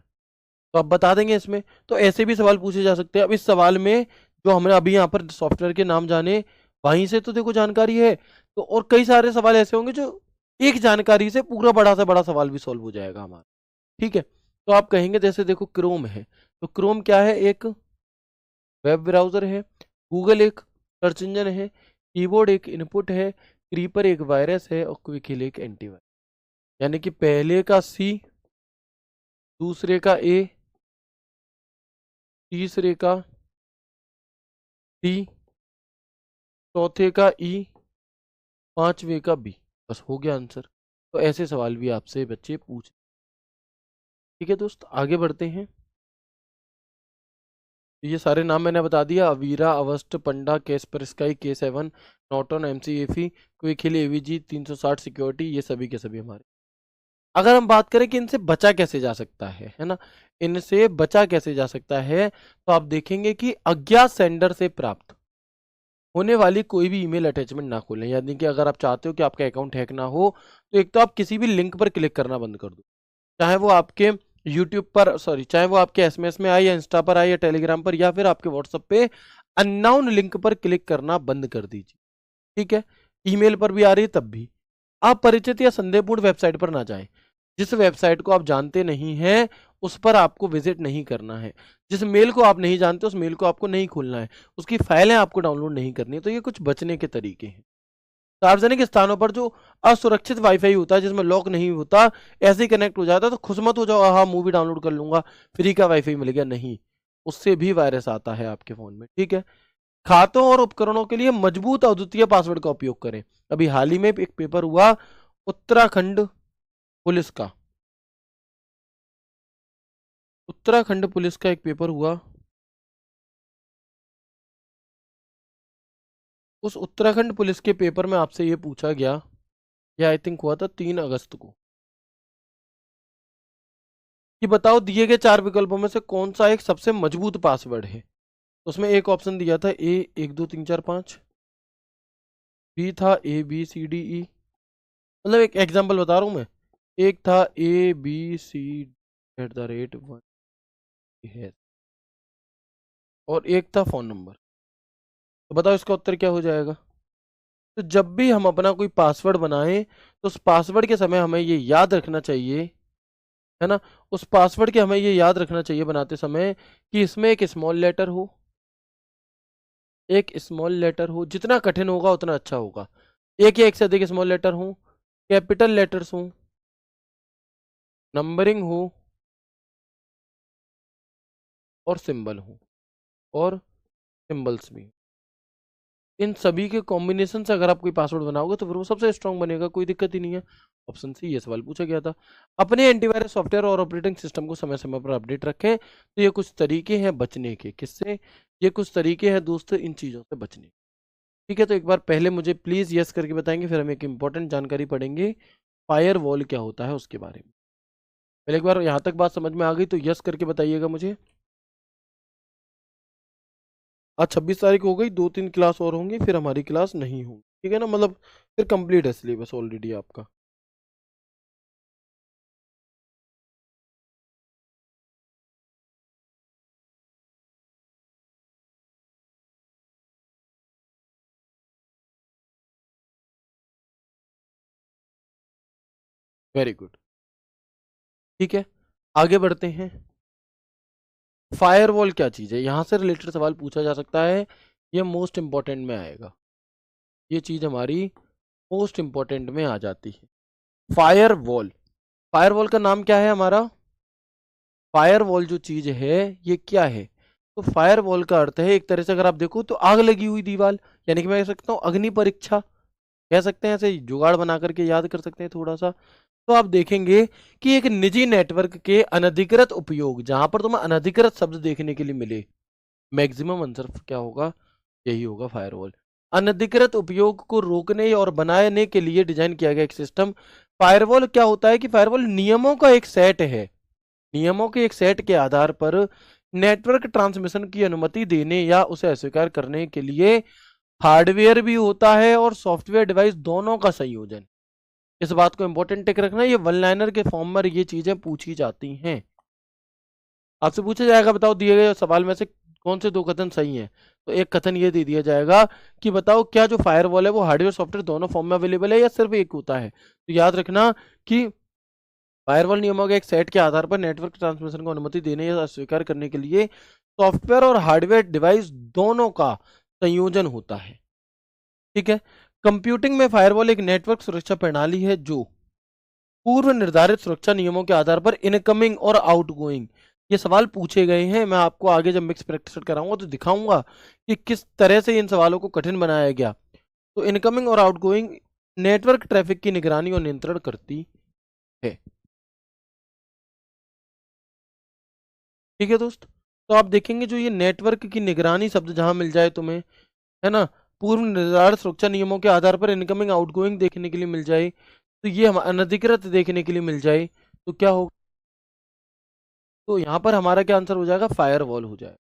तो आप बता देंगे इसमें। तो ऐसे भी सवाल पूछे जा सकते हैं। अब इस सवाल में जो हमने अभी यहाँ पर सॉफ्टवेयर के नाम जाने, वहीं से तो देखो जानकारी है। तो और कई सारे सवाल ऐसे होंगे जो एक जानकारी से पूरा बड़ा से बड़ा सवाल भी सॉल्व हो जाएगा हमारा, ठीक है। तो आप कहेंगे जैसे देखो क्रोम है, तो क्रोम क्या है? एक वेब ब्राउजर है। गूगल एक सर्च इंजन है। कीबोर्ड एक इनपुट है। क्रीपर एक वायरस है। और क्विकहिल एक एंटीवायरस। यानी कि पहले का C, दूसरे का A, तीसरे का D, चौथे का E, पांचवे का B। बस हो गया आंसर। तो ऐसे सवाल भी आपसे बच्चे पूछ, ठीक है दोस्त, आगे बढ़ते हैं। ये सारे नाम मैंने बता दिया, Avira, Avast, Panda, Kaspersky, K7, Norton, MCAFE, Quick Heal, AVG, 360 security, ये सभी के सभी हमारे। अगर हम बात करें कि इनसे बचा कैसे जा सकता है ना, इनसे बचा कैसे जा सकता है, तो आप देखेंगे कि अज्ञात सेंडर से प्राप्त होने वाली कोई भी ईमेल अटैचमेंट ना खोलें। यानी कि अगर आप चाहते हो कि आपका अकाउंट हैक ना हो, तो एक तो आप किसी भी लिंक पर क्लिक करना बंद कर दो, चाहे वो आपके यूट्यूब पर, सॉरी, चाहे वो आपके SMS में आए, या इंस्टा पर आए, या टेलीग्राम पर, या फिर आपके व्हाट्सएप पे अननोन लिंक पर क्लिक करना बंद कर दीजिए, ठीक है। ईमेल पर भी आ रही है तब भी। आप परिचित या संदेहपूर्ण वेबसाइट पर ना जाएं। जिस वेबसाइट को आप जानते नहीं हैं उस पर आपको विजिट नहीं करना है। जिस मेल को आप नहीं जानते उस मेल को आपको नहीं खोलना है। उसकी फाइलें आपको डाउनलोड नहीं करनी है। तो ये कुछ बचने के तरीके हैं। सार्वजनिक स्थानों पर जो असुरक्षित वाईफाई होता है, जिसमें लॉक नहीं होता, ऐसे ही कनेक्ट हो जाता है, तो खुश मत हो जाओ, हाँ मूवी डाउनलोड कर लूंगा, फ्री का वाईफाई मिल गया, नहीं, उससे भी वायरस आता है आपके फोन में, ठीक है। खातों और उपकरणों के लिए मजबूत अद्वितीय पासवर्ड का उपयोग करें। अभी हाल ही में एक पेपर हुआ उत्तराखंड पुलिस का, उत्तराखंड पुलिस का एक पेपर हुआ। उस उत्तराखंड पुलिस के पेपर में आपसे ये पूछा गया, ये आई थिंक हुआ था 3 अगस्त को, कि बताओ दिए गए 4 विकल्पों में से कौन सा एक सबसे मजबूत पासवर्ड है। उसमें एक ऑप्शन दिया था A 1 2 3 4 5, बी था ABCDE, मतलब एक एग्जांपल बता रहा हूं मैं। एक था ABC@1 है, और एक था फोन नंबर। तो बताओ इसका उत्तर क्या हो जाएगा। तो जब भी हम अपना कोई पासवर्ड बनाएं तो उस पासवर्ड के समय हमें ये याद रखना चाहिए, है ना, उस पासवर्ड के हमें ये याद रखना चाहिए बनाते समय कि इसमें एक स्मॉल लेटर हो, एक स्मॉल लेटर हो, जितना कठिन होगा उतना अच्छा होगा। एक या एक से अधिक स्मॉल लेटर हो, कैपिटल लेटर्स हो, नंबरिंग हो और सिंबल हो, और सिंबल्स भी। इन सभी के कॉम्बिनेशन से अगर आप कोई पासवर्ड बनाओगे तो फिर वो सबसे स्ट्रांग बनेगा, कोई दिक्कत ही नहीं है। ऑप्शन सी ये सवाल पूछा गया था। अपने एंटीवायरस सॉफ्टवेयर और ऑपरेटिंग सिस्टम को समय समय पर अपडेट रखें। तो ये कुछ तरीके हैं बचने के, किससे, ये कुछ तरीके हैं दोस्तों इन चीज़ों से बचने के। ठीक है, तो एक बार पहले मुझे प्लीज़ यस करके बताएंगे, फिर हम एक इंपॉर्टेंट जानकारी पढ़ेंगे फायर वॉल क्या होता है उसके बारे में। पहले एक बार यहाँ तक बात समझ में आ गई तो यस करके बताइएगा मुझे। आज 26 तारीख हो गई, 2-3 क्लास और होंगी, फिर हमारी क्लास नहीं होगी, ठीक है ना, मतलब फिर कंप्लीट है सिलेबस ऑलरेडी आपका। Very good. ठीक है, आगे बढ़ते हैं। फायरवॉल क्या चीज़ है, यहाँ से रिलेटेड सवाल पूछा जा सकता है, ये मोस्ट इंपॉर्टेंट में आएगा, ये चीज़ हमारी मोस्ट इंपॉर्टेंट में आ जाती है। फायरवॉल, फायरवॉल का नाम क्या है हमारा, फायरवॉल जो चीज़ है ये क्या है। तो फायरवॉल का अर्थ है, एक तरह से अगर आप देखो तो आग लगी हुई दीवार, यानी कि मैं कह सकता हूँ अग्नि परीक्षा, कह सकते हैं, ऐसे जुगाड़ बना करके याद कर सकते हैं थोड़ा सा। तो आप देखेंगे कि एक निजी नेटवर्क के अनधिकृत उपयोग, जहां पर तुम्हें अनधिकृत शब्द देखने के लिए मिले, मैक्सिमम आंसर क्या होगा, यही होगा फायरवॉल। अनधिकृत उपयोग को रोकने और बनाने के लिए डिजाइन किया गया एक सिस्टम। फायरवॉल क्या होता है कि फायरवॉल नियमों का एक सेट है, नियमों के एक सेट के आधार पर नेटवर्क ट्रांसमिशन की अनुमति देने या उसे अस्वीकार करने के लिए हार्डवेयर भी होता है और सॉफ्टवेयर डिवाइस दोनों का संयोजन। इस बात को इंपॉर्टेंट टिक रखना, ये वन लाइनर के फॉर्म में ये चीजें पूछी जाती हैं। आपसे पूछा जाएगा बताओ दिए गए सवाल में से कौन से दो कथन सही हैं, तो एक कथन ये दे दिया जाएगा कि बताओ क्या जो फायरवॉल है वो हार्डवेयर सॉफ्टवेयर दोनों फॉर्म में अवेलेबल है या सिर्फ एक होता है। तो याद रखना कि फायरवॉल नियमों के एक सेट के आधार पर नेटवर्क ट्रांसमिशन को अनुमति देने या अस्वीकार करने के लिए सॉफ्टवेयर और हार्डवेयर डिवाइस दोनों का संयोजन होता है। ठीक है, कंप्यूटिंग में फायरवॉल एक नेटवर्क सुरक्षा प्रणाली है जो पूर्व निर्धारित सुरक्षा नियमों के आधार पर इनकमिंग और आउटगोइंग, ये सवाल पूछे गए हैं। मैं आपको आगे जब मिक्स प्रैक्टिस कराऊंगा तो दिखाऊंगा कि किस तरह से इन सवालों को कठिन बनाया गया। तो इनकमिंग और आउटगोइंग नेटवर्क ट्रैफिक की निगरानी और नियंत्रण करती है। ठीक है दोस्त, तो आप देखेंगे जो ये नेटवर्क की निगरानी शब्द जहां मिल जाए तुम्हें, है ना, पूर्व निर्धारित सुरक्षा नियमों के आधार पर इनकमिंग आउटगोइंग देखने के लिए मिल जाए, तो ये हम अनधिकृत देखने के लिए मिल जाए, तो क्या होगा, तो यहाँ पर हमारा क्या आंसर हो जाएगा, फायर वॉल हो जाएगा।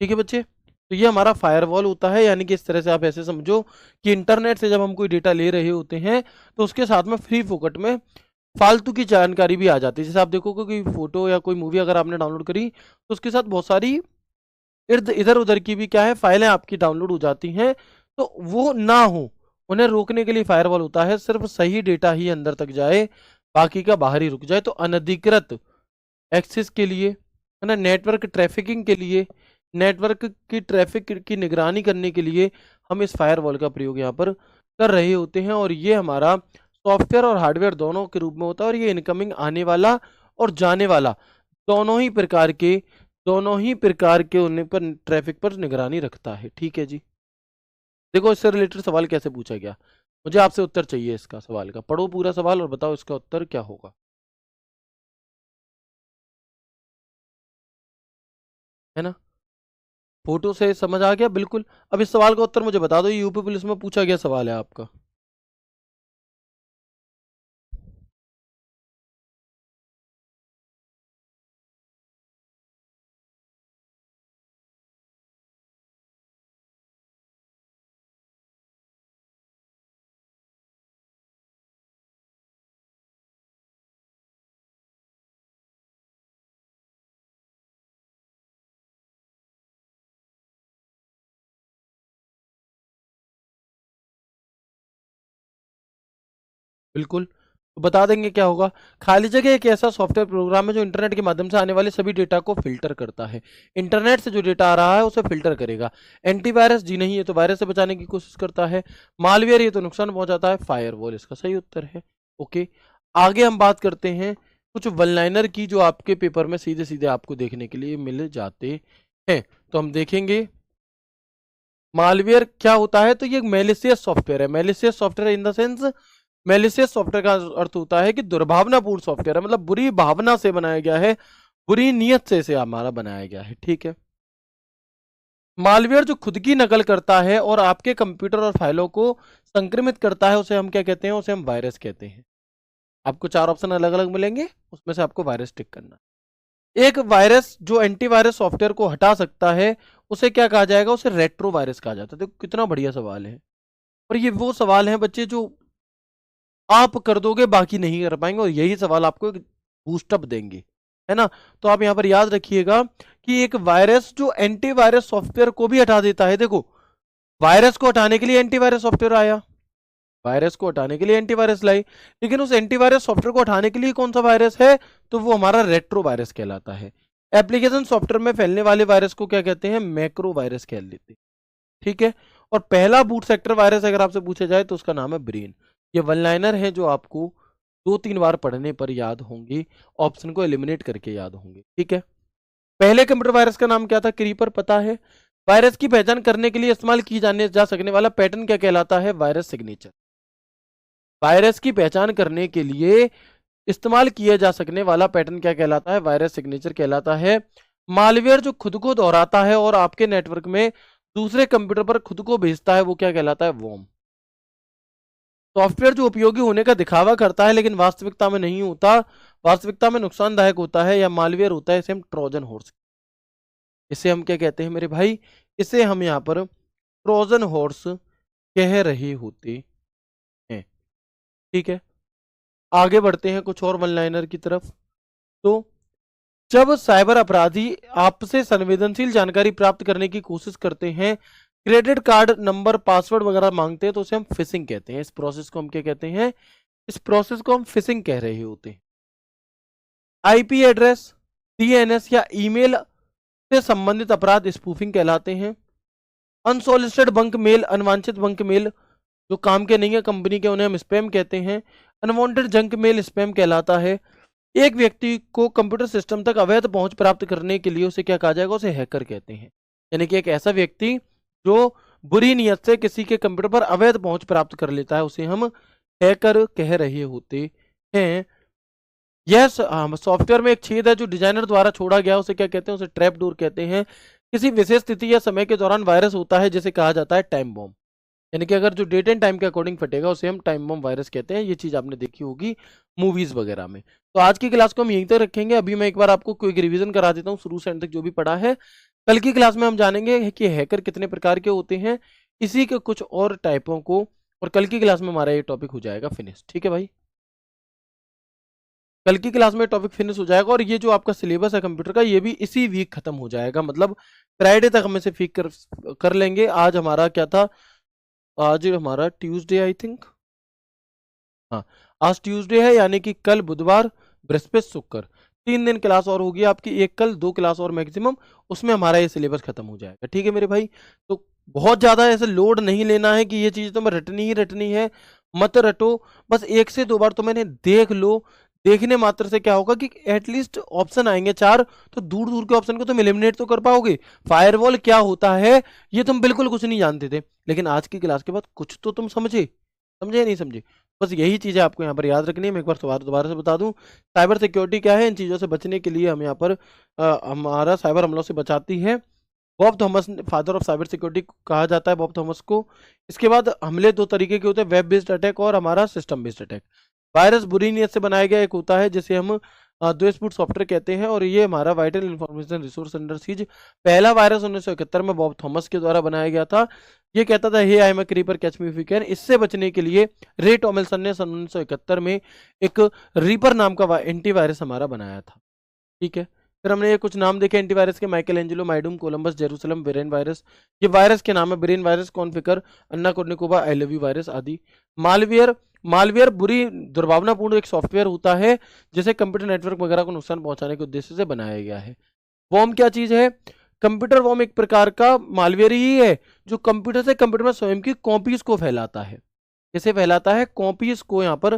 ठीक है बच्चे, तो ये हमारा फायरवॉल होता है, यानी कि इस तरह से आप ऐसे समझो कि इंटरनेट से जब हम कोई डेटा ले रहे होते हैं तो उसके साथ में फ्री फोकट में फालतू की जानकारी भी आ जाती है। जैसे आप देखो कोई फोटो या कोई मूवी अगर आपने डाउनलोड करी तो उसके साथ बहुत सारी इर्द इधर उधर की भी क्या है फाइलें आपकी डाउनलोड हो जाती हैं, तो वो ना हो, उन्हें रोकने के लिए फायरवॉल होता है, सिर्फ सही डेटा ही अंदर तक जाए, बाकी का बाहर ही रुक जाए। तो अनधिकृत एक्सेस के लिए, है ना, नेटवर्क ट्रैफिकिंग के लिए, नेटवर्क की ट्रैफिक की निगरानी करने के लिए हम इस फायरवॉल का प्रयोग यहाँ पर कर रहे होते हैं, और ये हमारा सॉफ्टवेयर और हार्डवेयर दोनों के रूप में होता है, और ये इनकमिंग आने वाला और जाने वाला दोनों ही प्रकार के, दोनों ही प्रकार के उन्हें पर ट्रैफिक पर निगरानी रखता है। ठीक है जी, देखो इससे रिलेटेड सवाल कैसे पूछा गया, मुझे आपसे उत्तर चाहिए इसका सवाल का, पढ़ो पूरा सवाल और बताओ इसका उत्तर क्या होगा, है ना। फोटो से समझ आ गया बिल्कुल। अब इस सवाल का उत्तर मुझे बता दो, ये यूपी पुलिस में पूछा गया सवाल है आपका। बिल्कुल, तो बता देंगे क्या होगा। खाली जगह एक ऐसा सॉफ्टवेयर प्रोग्राम है जो इंटरनेट के माध्यम से आने वाले सभी डेटा को फिल्टर करता है। इंटरनेट से जो डेटा आ रहा है उसे फिल्टर करेगा। एंटीवायरस जी नहीं, ये तो वायरस से बचाने की कोशिश करता है। मालवेयर ये तो नुकसान पहुंचाता है। फायरवॉल इसका सही उत्तर है। ओके, आगे हम बात करते हैं कुछ वन लाइनर की जो आपके पेपर में सीधे सीधे आपको देखने के लिए मिल जाते हैं। तो हम देखेंगे मालवेयर क्या होता है। तो ये मेलिशियस सॉफ्टवेयर है। Malicious software in the sense, malicious software का अर्थ होता है कि दुर्भावनापूर्ण सॉफ्टवेयर है, मतलब बुरी भावना से बनाया गया है, बुरी नीयत से इसे हमारा बनाया गया है। ठीक है। मालवेयर जो खुद की नकल करता है और आपके कंप्यूटर और फाइलों को संक्रमित करता है उसे हम क्या कहते हैं, उसे हम वायरस कहते हैं। आपको 4 ऑप्शन अलग अलग मिलेंगे, उसमें से आपको वायरस टिक करना। एक वायरस जो एंटीवायरस सॉफ्टवेयर को हटा सकता है उसे क्या कहा जाएगा, उसे रेट्रो वायरस कहा जाता है। देखो कितना बढ़िया सवाल है। और ये वो सवाल है बच्चे जो आप कर दोगे बाकी नहीं कर पाएंगे, और यही सवाल आपको एक बूस्टअप देंगे, है ना। तो आप यहां पर याद रखिएगा कि एक वायरस जो एंटीवायरस सॉफ्टवेयर को भी हटा देता है। देखो वायरस को हटाने के लिए एंटीवायरस सॉफ्टवेयर आया, वायरस को हटाने के लिए एंटीवायरस लाई, लेकिन उस एंटीवायरस सॉफ्टवेयर को हटाने के लिए कौन सा वायरस है, तो वो हमारा रेट्रो वायरस कहलाता है। एप्लीकेशन सॉफ्टवेयर में फैलने वाले वायरस को क्या कहते हैं, मैक्रो वायरस कह लेते हैं। ठीक है। और पहला बूट सेक्टर वायरस अगर आपसे पूछा जाए तो उसका नाम है ब्रेन। ये वन लाइनर है जो आपको 2-3 बार पढ़ने पर याद होंगी, ऑप्शन को एलिमिनेट करके याद होंगे। ठीक है। पहले कंप्यूटर वायरस का नाम क्या था, क्रीपर, पता है। वायरस की पहचान करने के लिए इस्तेमाल की जाने जा सकने वाला पैटर्न क्या कहलाता है, वायरस सिग्नेचर। वायरस की पहचान करने के लिए इस्तेमाल किया जा सकने वाला पैटर्न क्या कहलाता है, वायरस सिग्नेचर कहलाता है। मालवेयर जो खुद को दोहराता है और आपके नेटवर्क में दूसरे कंप्यूटर पर खुद को भेजता है वो क्या कहलाता है, वॉर्म। सॉफ्टवेयर जो उपयोगी होने का दिखावा करता है लेकिन वास्तविकता में नहीं होता, वास्तविकता में नुकसानदायक होता है या मालवेयर होता है, इसे हम ट्रोजन हॉर्स, इसे हम क्या कहते हैं मेरे भाई, इसे हम यहाँ पर ट्रोजन हॉर्स कह रहे होते हैं। ठीक है। आगे बढ़ते हैं कुछ और वन लाइनर की तरफ। तो जब साइबर अपराधी आपसे संवेदनशील जानकारी प्राप्त करने की कोशिश करते हैं, क्रेडिट कार्ड नंबर, पासवर्ड वगैरह मांगते हैं, तो उसे हम फिशिंग कहते हैं। इस प्रोसेस को हम क्या कहते हैं, इस प्रोसेस को हम फिशिंग कह रहे होते हैं। आईपी एड्रेस, डीएनएस या ईमेल से संबंधित अपराध स्पूफिंग कहलाते हैं। अनसॉलिसिटेड बंक मेल, अनवांछित बंक मेल जो काम के नहीं है कंपनी के, उन्हें हम स्पैम कहते हैं। अनवांटेड जंक मेल स्पैम कहलाता है। एक व्यक्ति को कंप्यूटर सिस्टम तक अवैध पहुंच प्राप्त करने के लिए उसे क्या कहा जाएगा, उसे हैकर कहते हैं। यानी कि एक ऐसा व्यक्ति जो बुरी नीयत से किसी के कंप्यूटर पर अवैध पहुंच प्राप्त कर लेता है उसे हम हैकर कह रहे होते हैं। यह सॉफ्टवेयर में एक छेद है जो डिजाइनर द्वारा छोड़ा गया, उसे क्या कहते हैं, उसे ट्रैप डोर कहते हैं। किसी विशेष स्थिति या समय के दौरान वायरस होता है जिसे कहा जाता है टाइम बॉम्ब। यानी कि अगर जो डेट एंड टाइम के अकॉर्डिंग फटेगा उसे हम टाइम बम वायरस कहते हैं। ये चीज आपने देखी होगी मूवीज वगैरह में। तो आज की क्लास को हम यहीं तक रखेंगे। अभी मैं एक बार आपको क्विक रिवीजन करा देता हूँ शुरू से एंड तक जो भी पढ़ा है। कल की क्लास में हम जानेंगे कि हैकर कितने प्रकार के होते हैं, इसी के कुछ और टाइपों को, और कल की क्लास में हमारा ये टॉपिक हो जाएगा फिनिश। ठीक है भाई, कल की क्लास में टॉपिक फिनिश हो जाएगा। और ये जो आपका सिलेबस है कंप्यूटर का ये भी इसी वीक खत्म हो जाएगा, मतलब फ्राइडे तक हम इसे फिक कर लेंगे। आज हमारा क्या था, आज हमारा ट्यूसडे आई थिंक, हाँ आज ट्यूसडे है, यानी कि कल बुधवार, बृहस्पति, शुक्र, 3 दिन क्लास और होगी आपकी, एक कल 2 क्लास और मैक्सिमम, उसमें हमारा ये सिलेबस खत्म हो जाएगा। ठीक है मेरे भाई, तो बहुत ज्यादा ऐसे लोड नहीं लेना है कि ये चीज तो मैं रटनी ही रटनी है, मत रटो। बस 1 से 2 बार तो मैंने देख लो, देखने मात्र से क्या होगा कि एटलीस्ट ऑप्शन आएंगे 4, तो दूर दूर के ऑप्शन को तुम एलिमिनेट तो कर पाओगे। फायरवॉल क्या होता है ये तुम बिल्कुल कुछ नहीं जानते थे, लेकिन आज की क्लास के बाद कुछ तो तुम समझे, समझे नहीं समझे। बस यही चीजें आपको यहाँ पर याद रखनी है। मैं एक बार दोबारा से बता दूं, साइबर सिक्योरिटी क्या है, इन चीजों से बचने के लिए हम यहाँ पर हमारा साइबर हमलों से बचाती है Bob Thomas, father of cyber security कहा जाता है बॉब थॉमस को। इसके बाद हमले 2 तरीके के होते हैं, वेब बेस्ड अटैक और हमारा सिस्टम बेस्ड अटैक। वायरस बुरी नीयत से बनाया गया एक होता है जिसे हम द्वेषपूर्ण सॉफ्टवेयर कहते हैं, और ये हमारा vital information resource under seize. पहला वायरस 1971 में बॉब थॉमस के द्वारा बनाया गया था। ये कहता था hey I am a creeper catch me if you can. इससे बचने के लिए रे टॉमलिंसन ने सन 1971 में एक रीपर नाम का एंटीवायरस हमारा बनाया था। ठीक है। फिर हमने ये कुछ नाम देखे एंटीवायरस के, Michael Angelo, Mydoom, Columbus, Jerusalem, brain virus. ये वायरस के नाम है, brain virus, Conficker, Anna Kournikova, I love you virus आदि। मालवेयर, मालवेयर बुरी दुर्भावनापूर्ण एक सॉफ्टवेयर होता है जिसे कंप्यूटर नेटवर्क वगैरह को नुकसान पहुंचाने के उद्देश्य से बनाया गया है। वॉर्म क्या चीज है? कंप्यूटर वॉर्म एक प्रकार का मालवेयर ही है जो कंप्यूटर से कंप्यूटर में स्वयं की कॉपीज को फैलाता है। कैसे फैलाता है? कॉपीज को यहाँ पर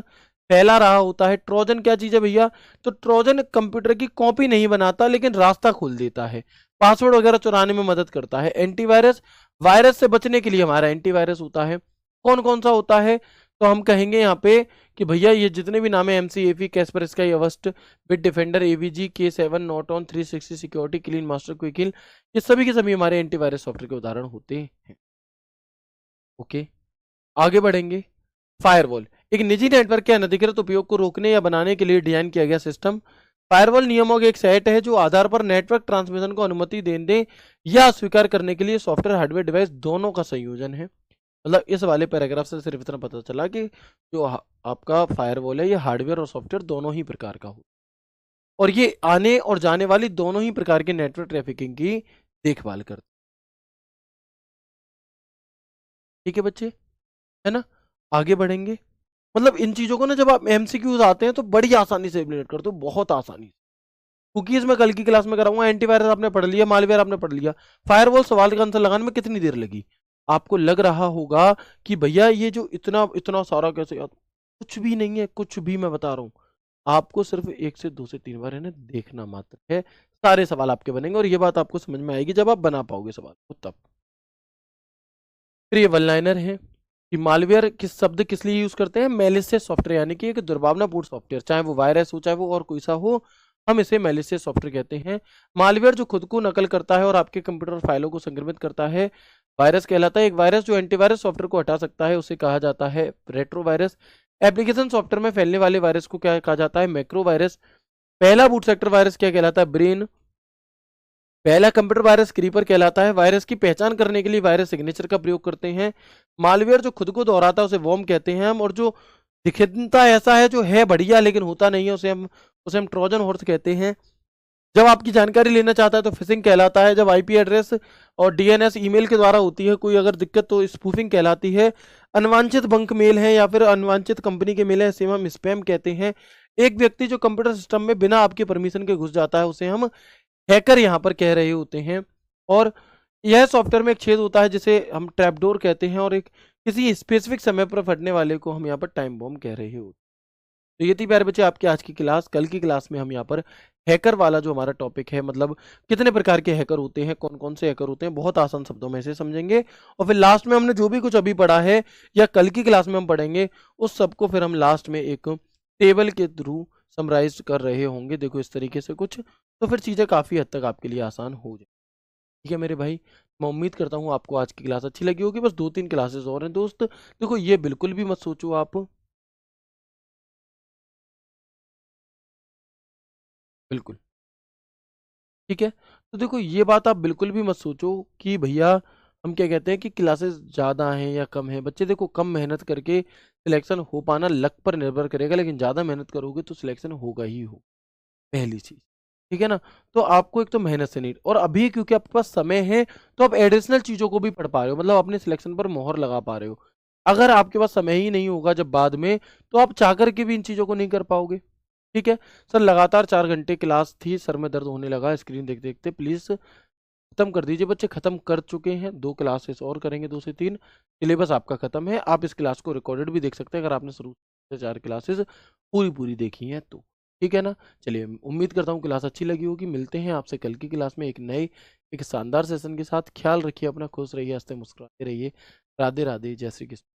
फैला रहा होता है। ट्रोजन क्या चीज है भैया? तो ट्रोजन कंप्यूटर की कॉपी नहीं बनाता लेकिन रास्ता खोल देता है, पासवर्ड वगैरह चुराने में मदद करता है। एंटीवायरस, वायरस से बचने के लिए हमारा एंटीवायरस होता है। कौन कौन सा होता है? तो हम कहेंगे यहाँ पे कि भैया ये जितने भी नाम है, McAfee, Kaspersky, Avast, Bitdefender, AVG, K7, Norton, 360 security, Clean Master, Quick Heal, ये सभी के सभी हमारे एंटीवायरस सॉफ्टवेयर के उदाहरण होते हैं। ओके, आगे बढ़ेंगे। फायरवॉल एक निजी नेटवर्क के अनधिकृत उपयोग को रोकने या बनाने के लिए डिजाइन किया गया सिस्टम। फायरवॉल नियमों के एक सेट है जो आधार पर नेटवर्क ट्रांसमिशन को अनुमति देने या अस्वीकार करने के लिए सॉफ्टवेयर हार्डवेयर डिवाइस दोनों का संयोजन है। मतलब इस वाले पैराग्राफ से सिर्फ इतना पता चला कि जो आपका फायरवॉल है ये हार्डवेयर और सॉफ्टवेयर दोनों ही प्रकार का हो और ये आने और जाने वाली दोनों ही प्रकार के नेटवर्क ट्रैफिकिंग की देखभाल करता है। ठीक है बच्चे, है ना? आगे बढ़ेंगे। मतलब इन चीजों को ना जब आप एमसीक्यूज आते हैं तो बड़ी आसानी से इम्प्लीमेंट करते हो, बहुत आसानी से। कुकीज में कल की क्लास में कराऊंगा, एंटीवायरस आपने पढ़ लिया, मालवेयर आपने पढ़ लिया, फायरवॉल सवाल का आंसर लगाने में कितनी देर लगी? आपको लग रहा होगा कि भैया ये जो इतना इतना सारा कैसे याद, कुछ भी नहीं है, कुछ भी मैं बता रहा हूँ। आपको सिर्फ 1 से 2 से 3 बार है ना देखना मात्र है, सारे सवाल आपके बनेंगे और ये बात आपको समझ में आएगी जब आप बना पाओगे सवाल को तब। फिर ये वन लाइनर है कि मालवेयर किस शब्द किस लिए यूज करते हैं? मैलिशियस सॉफ्टवेयर, यानी कि एक दुर्भावनापूर्ण सॉफ्टवेयर, चाहे वो वायरस हो चाहे वो और कोई सा हो, हम इसे मैलिशियस सॉफ्टवेयर कहते हैं। मालवेयर जो खुद को नकल करता है और आपके कंप्यूटर फाइलों को संक्रमित करता है, वायरस कहलाता है। एक वायरस जो एंटीवायरस सॉफ्टवेयर को हटा सकता है उसे कहा जाता है रेट्रोवायरस। एप्लीकेशन सॉफ्टवेयर में फैलने वाले वायरस को क्या कहा जाता है? Macro virus. पहला बूट सेक्टर वायरस क्या कहलाता है? ब्रेन। पहला कंप्यूटर वायरस क्रीपर कहलाता है। वायरस की पहचान करने के लिए वायरस सिग्नेचर का प्रयोग करते हैं। मालवेयर जो खुद को दोहराता है उसे वॉर्म कहते हैं हम, और जो दिखता ऐसा है जो है बढ़िया लेकिन होता नहीं है उसे हम ट्रोजन हॉर्स कहते हैं। जब आपकी जानकारी लेना चाहता है तो फिशिंग कहलाता है। जब आईपी एड्रेस और डीएनएस ईमेल के द्वारा होती है कोई अगर दिक्कत तो स्पूफिंग कहलाती है। अनवांछित बंक मेल है या फिर अनवांछित कंपनी के मेल है इसे हम स्पैम कहते हैं। एक व्यक्ति जो कंप्यूटर सिस्टम में बिना आपके परमिशन के घुस जाता है उसे हम हैकर यहाँ पर कह रहे होते हैं। और यह सॉफ्टवेयर में एक छेद होता है जिसे हम ट्रैपडोर कहते हैं, और एक किसी स्पेसिफिक समय पर फटने वाले को हम यहाँ पर टाइम बॉम्ब कह रहे होते हैं। तो ये थी प्यारे बच्चे आपकी आज की क्लास। कल की क्लास में हम यहाँ पर हैकर वाला जो हमारा टॉपिक है, मतलब कितने प्रकार के हैकर होते हैं, कौन कौन से हैकर होते हैं, बहुत आसान शब्दों में इसे समझेंगे। और फिर लास्ट में हमने जो भी कुछ अभी पढ़ा है या कल की क्लास में हम पढ़ेंगे उस सबको फिर हम लास्ट में एक टेबल के थ्रू समराइज कर रहे होंगे। देखो इस तरीके से कुछ, तो फिर चीज़ें काफ़ी हद तक आपके लिए आसान हो जाए। ठीक है मेरे भाई, मैं उम्मीद करता हूँ आपको आज की क्लास अच्छी लगी होगी। बस 2-3 क्लासेस और हैं दोस्त। देखो ये बिल्कुल भी मत सोचो आप, बिल्कुल ठीक है। तो देखो ये बात आप बिल्कुल भी मत सोचो कि भैया हम क्या कहते हैं कि क्लासेस ज़्यादा हैं या कम हैं। बच्चे देखो कम मेहनत करके सिलेक्शन हो पाना लक पर निर्भर करेगा, लेकिन ज़्यादा मेहनत करोगे तो सिलेक्शन होगा ही हो, पहली चीज़। ठीक है ना? तो आपको एक तो मेहनत से नीड, और अभी क्योंकि आपके पास समय है तो आप एडिशनल चीज़ों को भी पढ़ पा रहे हो, मतलब अपने सिलेक्शन पर मोहर लगा पा रहे हो। अगर आपके पास समय ही नहीं होगा जब बाद में, तो आप चाह करके भी इन चीज़ों को नहीं कर पाओगे। ठीक है सर, लगातार 4 घंटे क्लास थी, सर में दर्द होने लगा स्क्रीन देखते देखते, प्लीज़ खत्म कर दीजिए बच्चे। खत्म कर चुके हैं, 2 क्लासेस और करेंगे, 2 से 3 सिलेबस आपका खत्म है। आप इस क्लास को रिकॉर्डेड भी देख सकते हैं अगर आपने शुरू से 4 क्लासेस पूरी पूरी देखी हैं तो। ठीक है ना? चलिए उम्मीद करता हूँ क्लास अच्छी लगी होगी। मिलते हैं आपसे कल की क्लास में एक नए एक शानदार सेशन के साथ। ख्याल रखिए अपना, खुश रहिए, हंसते मुस्कुराते रहिए। राधे राधे, जय श्री कृष्ण।